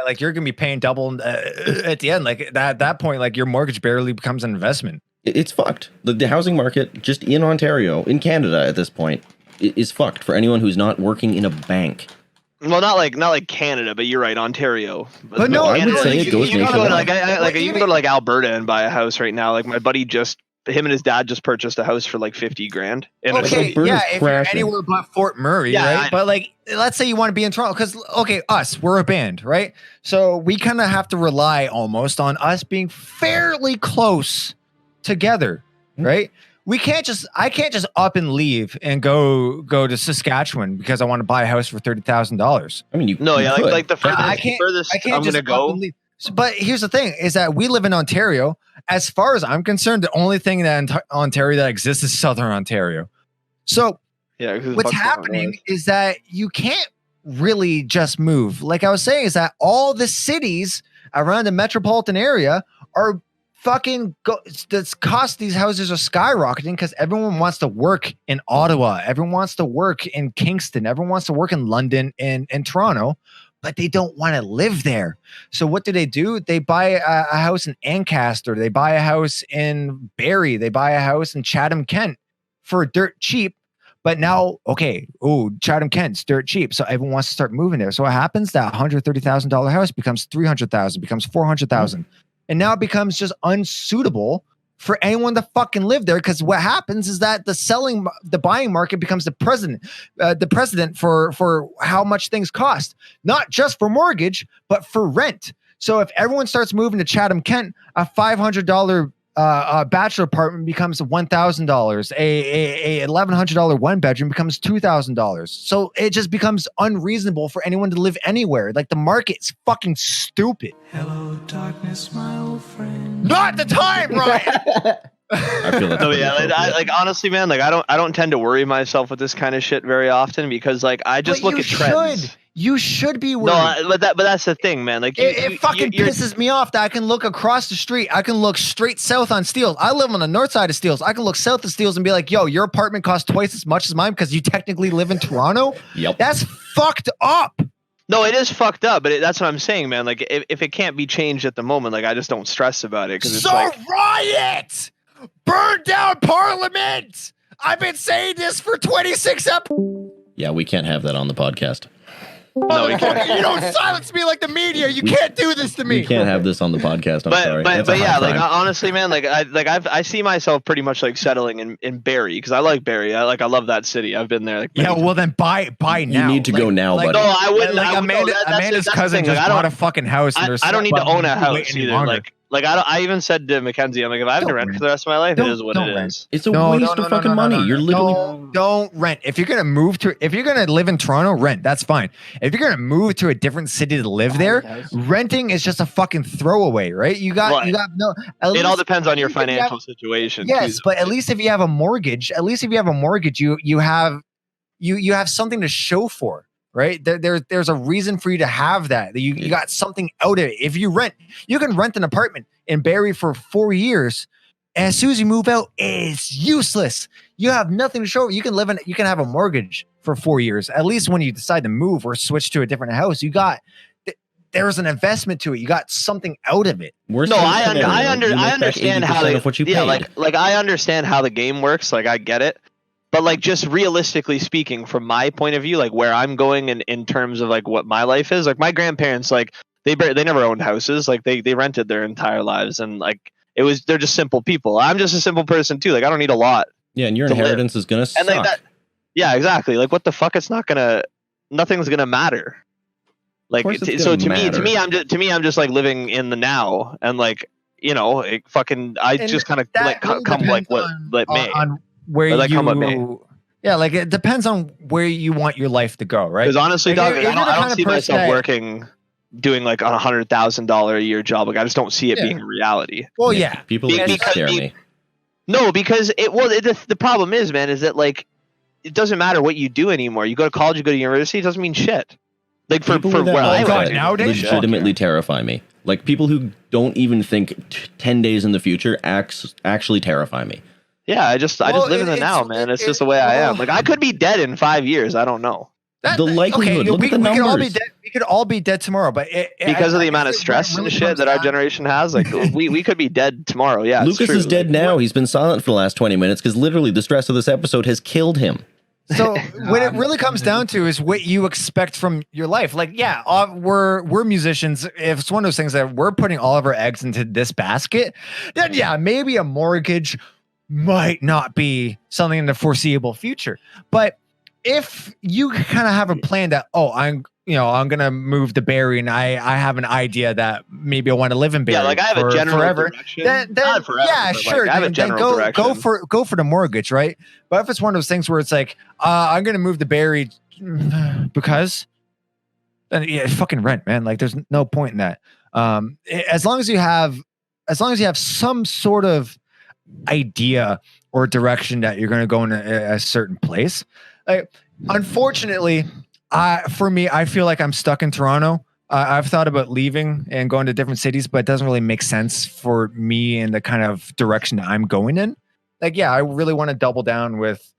Like you're gonna be paying double at the end. Like at that point, like your mortgage barely becomes an investment. It's fucked. The housing market just in Ontario, in Canada at this point, is fucked for anyone who's not working in a bank. Well, not like Canada, but you're right, Ontario. But no, I would say it goes you can go to nationwide. you can go to like Alberta and buy a house right now. Like my buddy him and his dad just purchased a house for like $50,000. Okay, yeah, if you're anywhere but Fort Murray, right? But like, let's say you want to be in Toronto, because we're a band, right? So we kind of have to rely almost on us being fairly close together, right? I can't just up and leave and go to Saskatchewan because I want to buy a house for $30,000. I mean, like the furthest, I can't I'm just gonna go. up and leave. But here's the thing: is that we live in Ontario. As far as I'm concerned, the only thing that in Ontario that exists is Southern Ontario. So what's happening is that you can't really just move. Like I was saying, is that all the cities around the metropolitan area are the cost of these houses are skyrocketing because everyone wants to work in Ottawa, everyone wants to work in Kingston, everyone wants to work in London and Toronto, but they don't want to live there. So what do? They buy a house in Ancaster, they buy a house in Barrie, they buy a house in Chatham, Kent for dirt cheap. But now, Chatham, Kent's dirt cheap, so everyone wants to start moving there. So what happens? That $130,000 house becomes $300,000, becomes $400,000. And now it becomes just unsuitable for anyone to fucking live there. Because what happens is that the buying market becomes the precedent for how much things cost, not just for mortgage, but for rent. So if everyone starts moving to Chatham, Kent, a $500 bachelor apartment becomes $1,000. A $1,100 one bedroom becomes $2,000. So it just becomes unreasonable for anyone to live anywhere. Like the market's fucking stupid. Hello, darkness, my old friend. Not the time, Ryan. I feel honestly, man, like I don't tend to worry myself with this kind of shit very often because like I just look at trends. You should be worried. No, but that's the thing, man. Like it fucking pisses me off that I can look across the street. I can look straight south on Steeles. I live on the north side of Steeles. I can look south of Steeles and be like, yo, your apartment costs twice as much as mine because you technically live in Toronto. Yep. That's fucked up. No, it is fucked up, but that's what I'm saying, man. Like if it can't be changed at the moment, like I just don't stress about it because it's riot! Burn down Parliament! I've been saying this for 26 episodes. Yeah, we can't have that on the podcast. No, we can't. You don't silence me like the media. You can't do this to me. We can't have this on the podcast. I'm sorry. But yeah, like honestly, man, like I see myself pretty much like settling in Barrie because I like Barrie. I love that city. I've been there. Like, yeah, well then buy now. You need to go now, buddy. No, I wouldn't. Like Amanda's cousin just bought a fucking house. And I don't need to own a house either. Like I even said to Mackenzie, I'm like, if I have to rent for the rest of my life, it is what it is. It's a waste of fucking money. You're literally don't rent. If you're gonna live in Toronto, rent. That's fine. If you're gonna move to a different city to live there, renting is just a fucking throwaway, right? You got no. It all depends on your financial situation. Yes, but at least if you have a mortgage, you have something to show for. Right? There's a reason for you to have that. You got something out of it. If you can rent an apartment in Barrie for 4 years. And as soon as you move out, it's useless. You have nothing to show. You can have a mortgage for 4 years. At least when you decide to move or switch to a different house, there's an investment to it. You got something out of it. I understand how they, what you yeah, paid. like I understand how the game works. Like I get it, but like just realistically speaking, from my point of view, like where I'm going in terms of like what my life is, like my grandparents, like they never owned houses. Like they rented their entire lives, and like they're just simple people. I'm just a simple person too. Like I don't need a lot. Yeah, and your to inheritance live. is gonna suck. And like that, yeah, exactly. Like what the fuck? Nothing's gonna matter. Like to me, I'm just like living in the now, and like I just kind of like come like what like may on where like you come what may. Yeah, like it depends on where you want your life to go, right? Because honestly, like, dog, I don't see myself working, doing like a $100,000 a year job. Like I just don't see it being a reality. Well, yeah, people scare me. No, because the problem is, man, is that like it doesn't matter what you do anymore. You go to college, you go to university, it doesn't mean shit. Like for where I live, nowadays, legitimately terrify me. Like people who don't even think 10 days in the future actually terrify me. Yeah, I just live in the now, man. It's just the way I am. Like I could be dead in 5 years. I don't know. The likelihood. Look at the numbers. We could all be dead tomorrow, but because of the amount of stress and shit that our generation has, like we could be dead tomorrow. Yeah, Lucas is dead now. He's been silent for the last 20 minutes because literally the stress of this episode has killed him. So what it really comes down to is what you expect from your life. Like, yeah, we're musicians. If it's one of those things that we're putting all of our eggs into this basket, then yeah, maybe a mortgage might not be something in the foreseeable future. But if you kind of have a plan that, I'm gonna move to Barrie, and I have an idea that maybe I want to live in Barrie. Yeah, like I have a general forever. direction. Then not forever, yeah, sure. Like, I have a general direction. Go for the mortgage, right? But if it's one of those things where it's like, I'm gonna move to Barrie because, then yeah, fucking rent, man. Like, there's no point in that. As long as you have some sort of idea or direction that you're gonna go in a certain place. Like, unfortunately, for me, I feel like I'm stuck in Toronto. I've thought about leaving and going to different cities, but it doesn't really make sense for me in the kind of direction that I'm going in. Like, yeah, I really want to double down with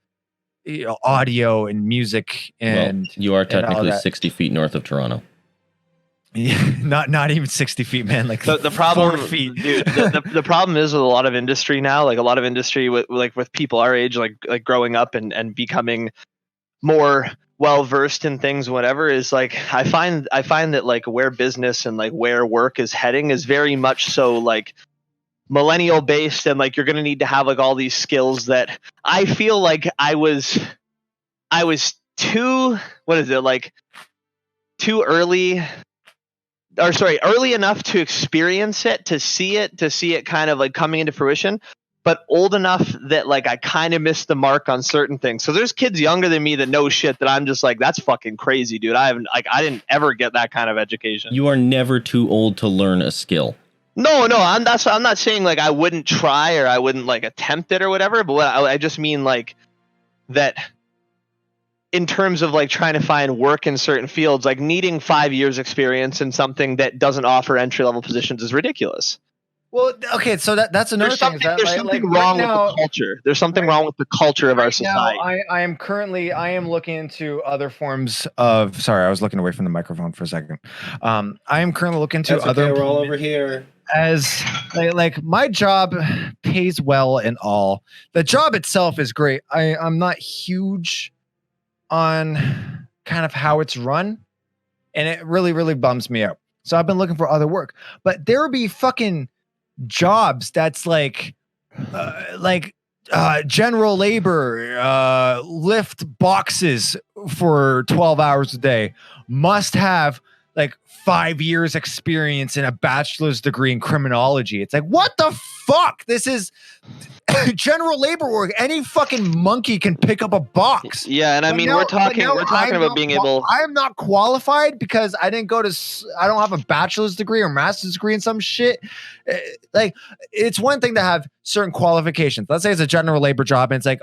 audio and music, and you are technically 60 feet north of Toronto. Yeah, not even 60 feet, man. Like the problem, 4 feet. Dude, the problem is with a lot of industry now. Like a lot of industry with people our age, like growing up and becoming more well versed in things, whatever, is like I find that like where business and like where work is heading is very much so like millennial based, and like you're gonna need to have like all these skills that I feel like I was too early enough to experience it, to see it kind of like coming into fruition, but old enough that like I kind of missed the mark on certain things. So there's kids younger than me that know shit that I'm just like, that's fucking crazy, dude. I didn't ever get that kind of education. You are never too old to learn a skill. No, I'm not saying like I wouldn't try or I wouldn't like attempt it or whatever, but I just mean like that in terms of like trying to find work in certain fields, like needing 5 years experience in something that doesn't offer entry level positions is ridiculous. Well, okay, so that's another thing. There's something wrong with the culture. There's something wrong with the culture of our society. Now, I am looking into other forms of. Sorry, I was looking away from the microphone for a second. I am currently looking into other. We're all over here. As like my job pays well and all. The job itself is great. I'm not huge on kind of how it's run, and it really, really bums me out. So I've been looking for other work, but there would be fucking jobs that's like general labor, lift boxes for 12 hours a day, must have like 5 years experience in a bachelor's degree in criminology. It's like, what the fuck? This is general labor work. Any fucking monkey can pick up a box. Yeah, and I mean, we're talking about being able. I am not qualified because I didn't go to. I don't have a bachelor's degree or master's degree in some shit. Like, it's one thing to have certain qualifications. Let's say it's a general labor job, and it's like,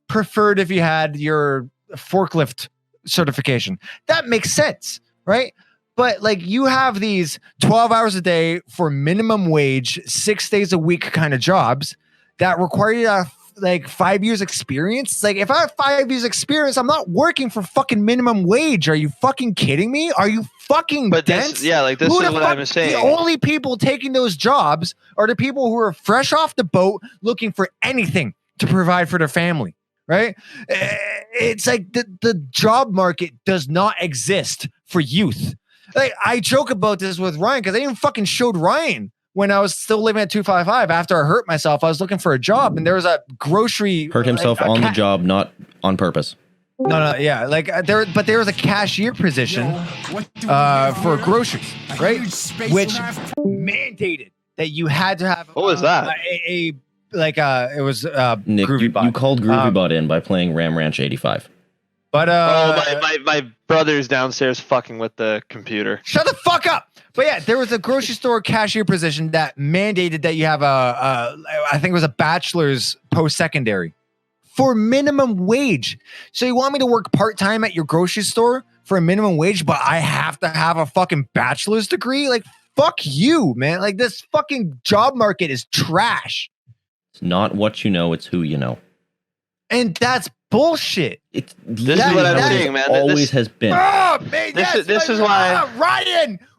preferred if you had your forklift certification. That makes sense, right? But like, you have these 12 hours a day for minimum wage, 6 days a week kind of jobs that require you to like 5 years experience. It's like if I have 5 years experience, I'm not working for fucking minimum wage. Are you fucking kidding me? Are you fucking But dense? this, yeah, like this Who is the what fuck- I'm saying. The only people taking those jobs are the people who are fresh off the boat looking for anything to provide for their family, right? It's like the job market does not exist for youth. Like I joke about this with Ryan because I even fucking showed Ryan when I was still living at 255 after I hurt myself. I was looking for a job and there was a grocery Hurt himself like, on the job, not on purpose. No, yeah, like there was a cashier position for groceries, right? Which mandated that you had to have. What was that? It was Nick, Groovy you Bot. called Groovy Bot in by playing Ram Ranch 85. But my brother's downstairs fucking with the computer. Shut the fuck up. But yeah, there was a grocery store cashier position that mandated that you have I think it was a bachelor's post-secondary for minimum wage. So you want me to work part-time at your grocery store for a minimum wage, but I have to have a fucking bachelor's degree? Like, fuck you, man. Like, this fucking job market is trash. It's not what you know, it's who you know. And that's bullshit. It's This is what I'm saying, man. Always has been. Oh, man, This is why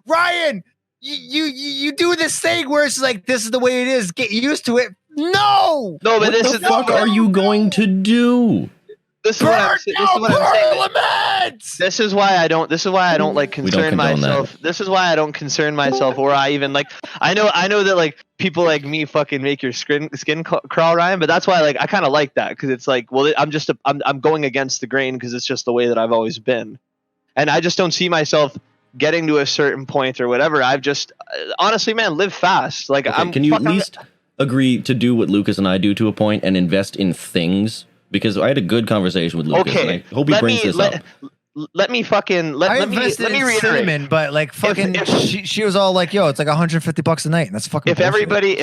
Ryan, you do this thing where it's like, this is the way it is. Get used to it. No, but What this the is fuck are you going to do? This is what I'm saying. Parliament. This is why I don't like concern condone myself. This is why I don't concern myself, or I even like. I know that like people like me fucking make your skin crawl, Ryan. But that's why like I kind of like that because it's like, well, I'm going against the grain because it's just the way that I've always been, and I just don't see myself getting to a certain point or whatever. I've just honestly, man, live fast. Like Okay, can you at least agree to do what Lucas and I do to a point and invest in things? Because I had a good conversation with Lucas. Okay, and I hope he brings this up. Let me reiterate. Cinnamon, but like fucking, she was all like, "Yo, it's like $150 a night," and that's fucking. If everybody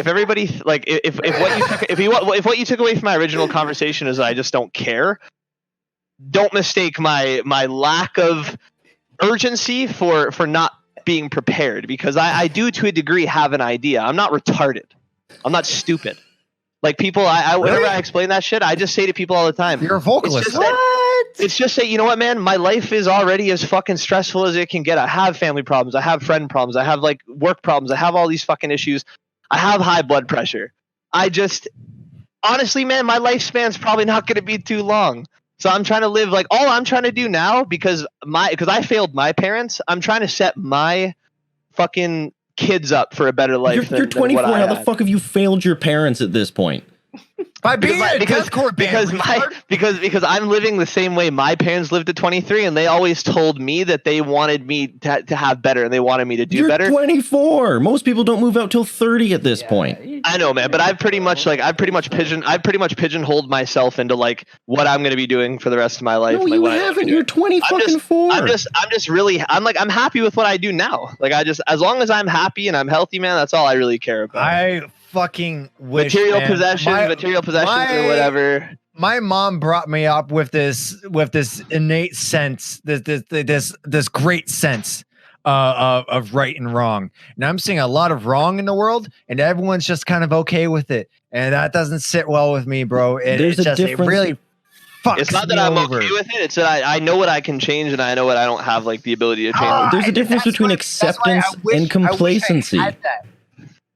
like, if what you took away from my original conversation is I just don't care. Don't mistake my lack of urgency for not being prepared, because I do to a degree have an idea. I'm not retarded. I'm not stupid. Like people, whenever I explain that shit, I just say to people all the time, You're a vocalist. It's just that, you know what, man, my life is already as fucking stressful as it can get. I have family problems. I have friend problems. I have like work problems. I have all these fucking issues. I have high blood pressure. I just, honestly, man, my lifespan's probably not going to be too long. So I'm trying to live like all I'm trying to do now because I failed my parents. I'm trying to set my fucking kids up for a better life. You're 24. How the fuck have you failed your parents at this point? By being a deathcore band. Because I'm living the same way my parents lived at 23, and they always told me that they wanted me to have better, and they wanted me to do better. You're 24. Most people don't move out till 30 at this point. I know, man, but I've pretty much pigeonholed myself into like what I'm going to be doing for the rest of my life. No, like, you haven't. You're 24. I'm happy with what I do now. Like as long as I'm happy and I'm healthy, man, that's all I really care about. I fucking wish material possessions or whatever. My mom brought me up with this innate sense, this great sense of right and wrong. And I'm seeing a lot of wrong in the world, and everyone's just kind of okay with it. And that doesn't sit well with me, bro. It really fucks It's not that I'm okay with it. It's that I know what I can change, and I know what I don't have like the ability to change. There's a difference between acceptance and complacency.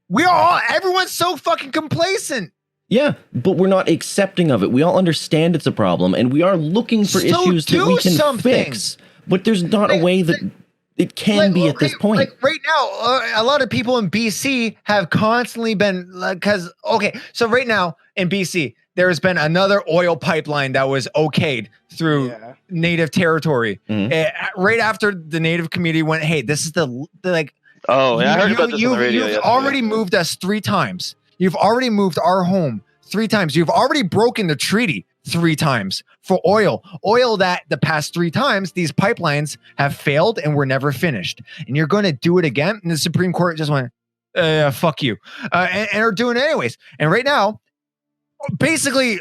Everyone's so fucking complacent. Yeah, but we're not accepting of it. We all understand it's a problem, and we are looking for issues that we can fix. But there's not a way that it can be at this point. Like right now, a lot of people in BC have constantly been so right now in BC, there has been another oil pipeline that was okayed through native territory. Right after the native community went, hey, this is the like. Oh, yeah, I heard about this on the radio. You've already moved us 3 times. You've already moved our home 3 times. You've already broken the treaty 3 times for oil. Oil that the past 3 times, these pipelines have failed and were never finished. And you're going to do it again? And the Supreme Court just went, fuck you. And are doing it anyways. And right now, basically,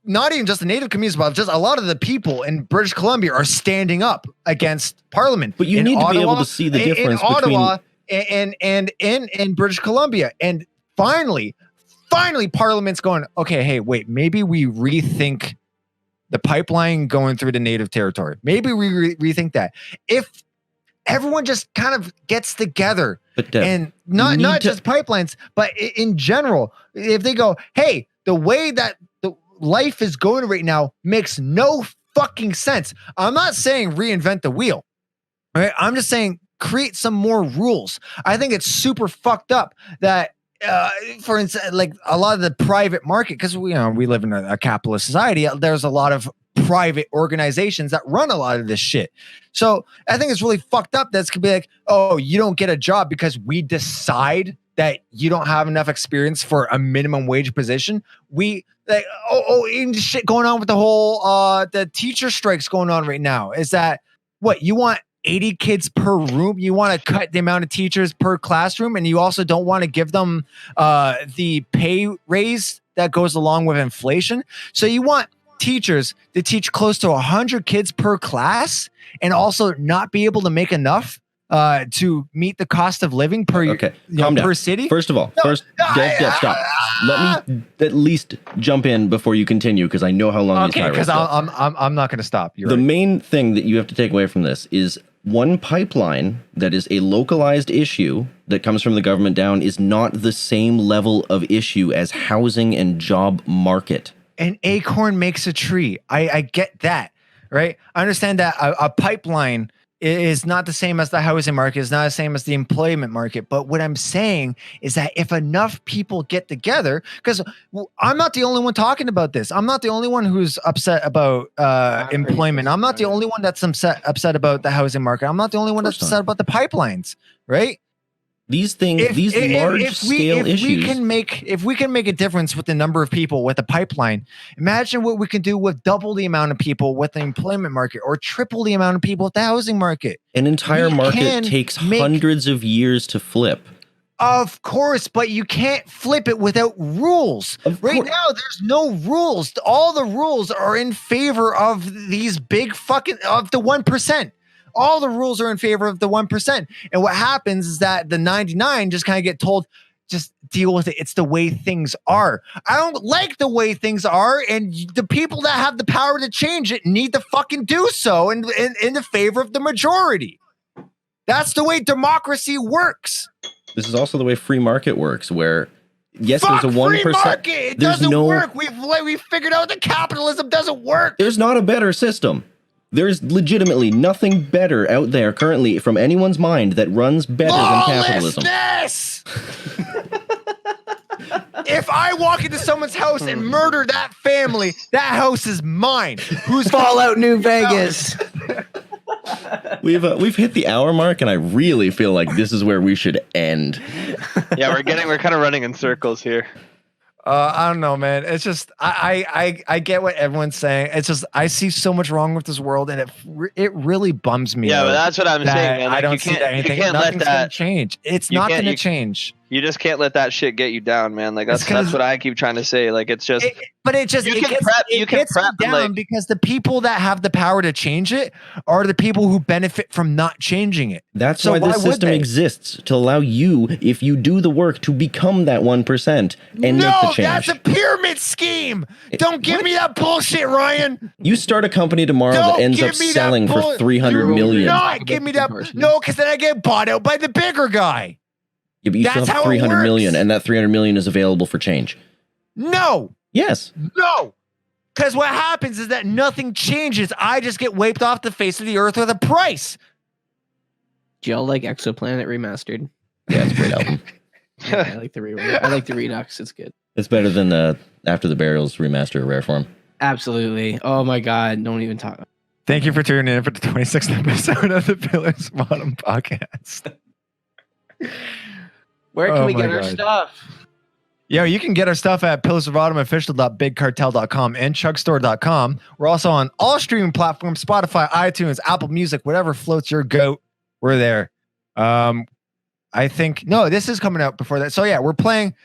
not even just the native communities, but just a lot of the people in British Columbia are standing up against Parliament. But you need to be able to see the difference in Ottawa and in British Columbia. And finally, finally Parliament's going, okay, hey, wait, maybe we rethink the pipeline going through the native territory. Maybe we rethink that. If everyone just kind of gets together and not just pipelines, but in general, if they go, hey, the way that the life is going right now makes no fucking sense. I'm not saying reinvent the wheel. All right. I'm just saying create some more rules. I think it's super fucked up that for instance, like a lot of the private market, because we live in a capitalist society, there's a lot of private organizations that run a lot of this shit. So I think it's really fucked up. That's gonna be like, oh, you don't get a job because we decide that you don't have enough experience for a minimum wage position. We like, and shit going on with the whole the teacher strikes going on right now. Is that what you want? 80 kids per room. You want to cut the amount of teachers per classroom, and you also don't want to give them the pay raise that goes along with inflation. So you want teachers to teach close to 100 kids per class and also not be able to make enough to meet the cost of living per per city. First of all, stop. Let me at least jump in before you continue, because I know how long. Okay, because I'm not going to stop. You're the right. main thing that you have to take away from this is one pipeline that is a localized issue that comes from the government down is not the same level of issue as housing and job market. An acorn makes a tree. I get that, right? I understand that a pipeline is not the same as the housing market, is not the same as the employment market. But what I'm saying is that if enough people get together, because I'm not the only one talking about this. I'm not the only one who's upset about employment. I'm not the only one that's upset about the housing market. I'm not the only one that's upset about the pipelines, right? These things, large-scale issues. If we can make a difference with the number of people with a pipeline, imagine what we can do with double the amount of people with the employment market, or triple the amount of people with the housing market. An entire market takes hundreds of years to flip. Of course, but you can't flip it without rules. Right now, there's no rules. All the rules are in favor of these big of the 1%. All the rules are in favor of the 1%. And what happens is that the 99 just kind of get told, just deal with it. It's the way things are. I don't like the way things are. And the people that have the power to change it need to fucking do so in the favor of the majority. That's the way democracy works. This is also the way free market works, where yes, there's a 1%. Free market. It doesn't work. We've figured out that capitalism doesn't work. There's not a better system. There's legitimately nothing better out there currently from anyone's mind that runs better than capitalism. If I walk into someone's house and murder that family, that house is mine. Who's Fallout New Vegas? We've hit the hour mark, and I really feel like this is where we should end. Yeah, we're kind of running in circles here. I don't know, man. It's just I get what everyone's saying. It's just I see so much wrong with this world, and it really bums me. Yeah, but that's what I'm saying, man. Like, I don't see that anything. Nothing's gonna change. It's not gonna change. You just can't let that shit get you down, man. Like that's what I keep trying to say. Like it's just, it gets down because the people that have the power to change it are the people who benefit from not changing it. That's why this system exists, to allow you, if you do the work, to become that 1% and make the change. That's a pyramid scheme. Don't give me that bullshit, Ryan. You start a company tomorrow that ends up selling for $300 million. Not give me that. No, because then I get bought out by the bigger guy. Yeah, but you still have $300 million, and that $300 million is available for change. No. Yes. No. Because what happens is that nothing changes. I just get wiped off the face of the earth with a price. Do y'all like Exoplanet Remastered? Yeah, it's a great album. Yeah, I like the I like the Redux. It's good. It's better than After the Burials remaster rare form. Absolutely. Oh my god! Don't even talk. Thank you for tuning in for the 26th episode of the Pillars Bottom podcast. Where can we get our stuff? Yeah, you can get our stuff at pillarsofautumnofficial.bigcartel.com and chugstore.com. We're also on all streaming platforms, Spotify, iTunes, Apple Music, whatever floats your goat. We're there. I think, no, this is coming out before that. So yeah, we're playing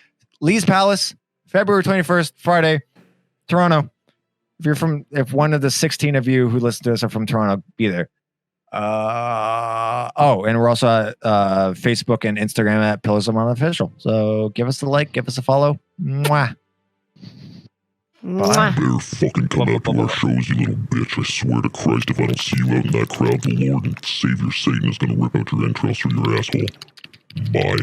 Lee's Palace, February 21st, Friday, Toronto. If one of the 16 of you who listen to us are from Toronto, be there. And we're also at Facebook and Instagram at Pillars of Unofficial. So give us a like, give us a follow. Mwah. Bye. Better fucking come out to our shows, you little bitch. I swear to Christ, if I don't see you out in that crowd, the Lord and Savior Satan is gonna rip out your entrails through your asshole. Bye.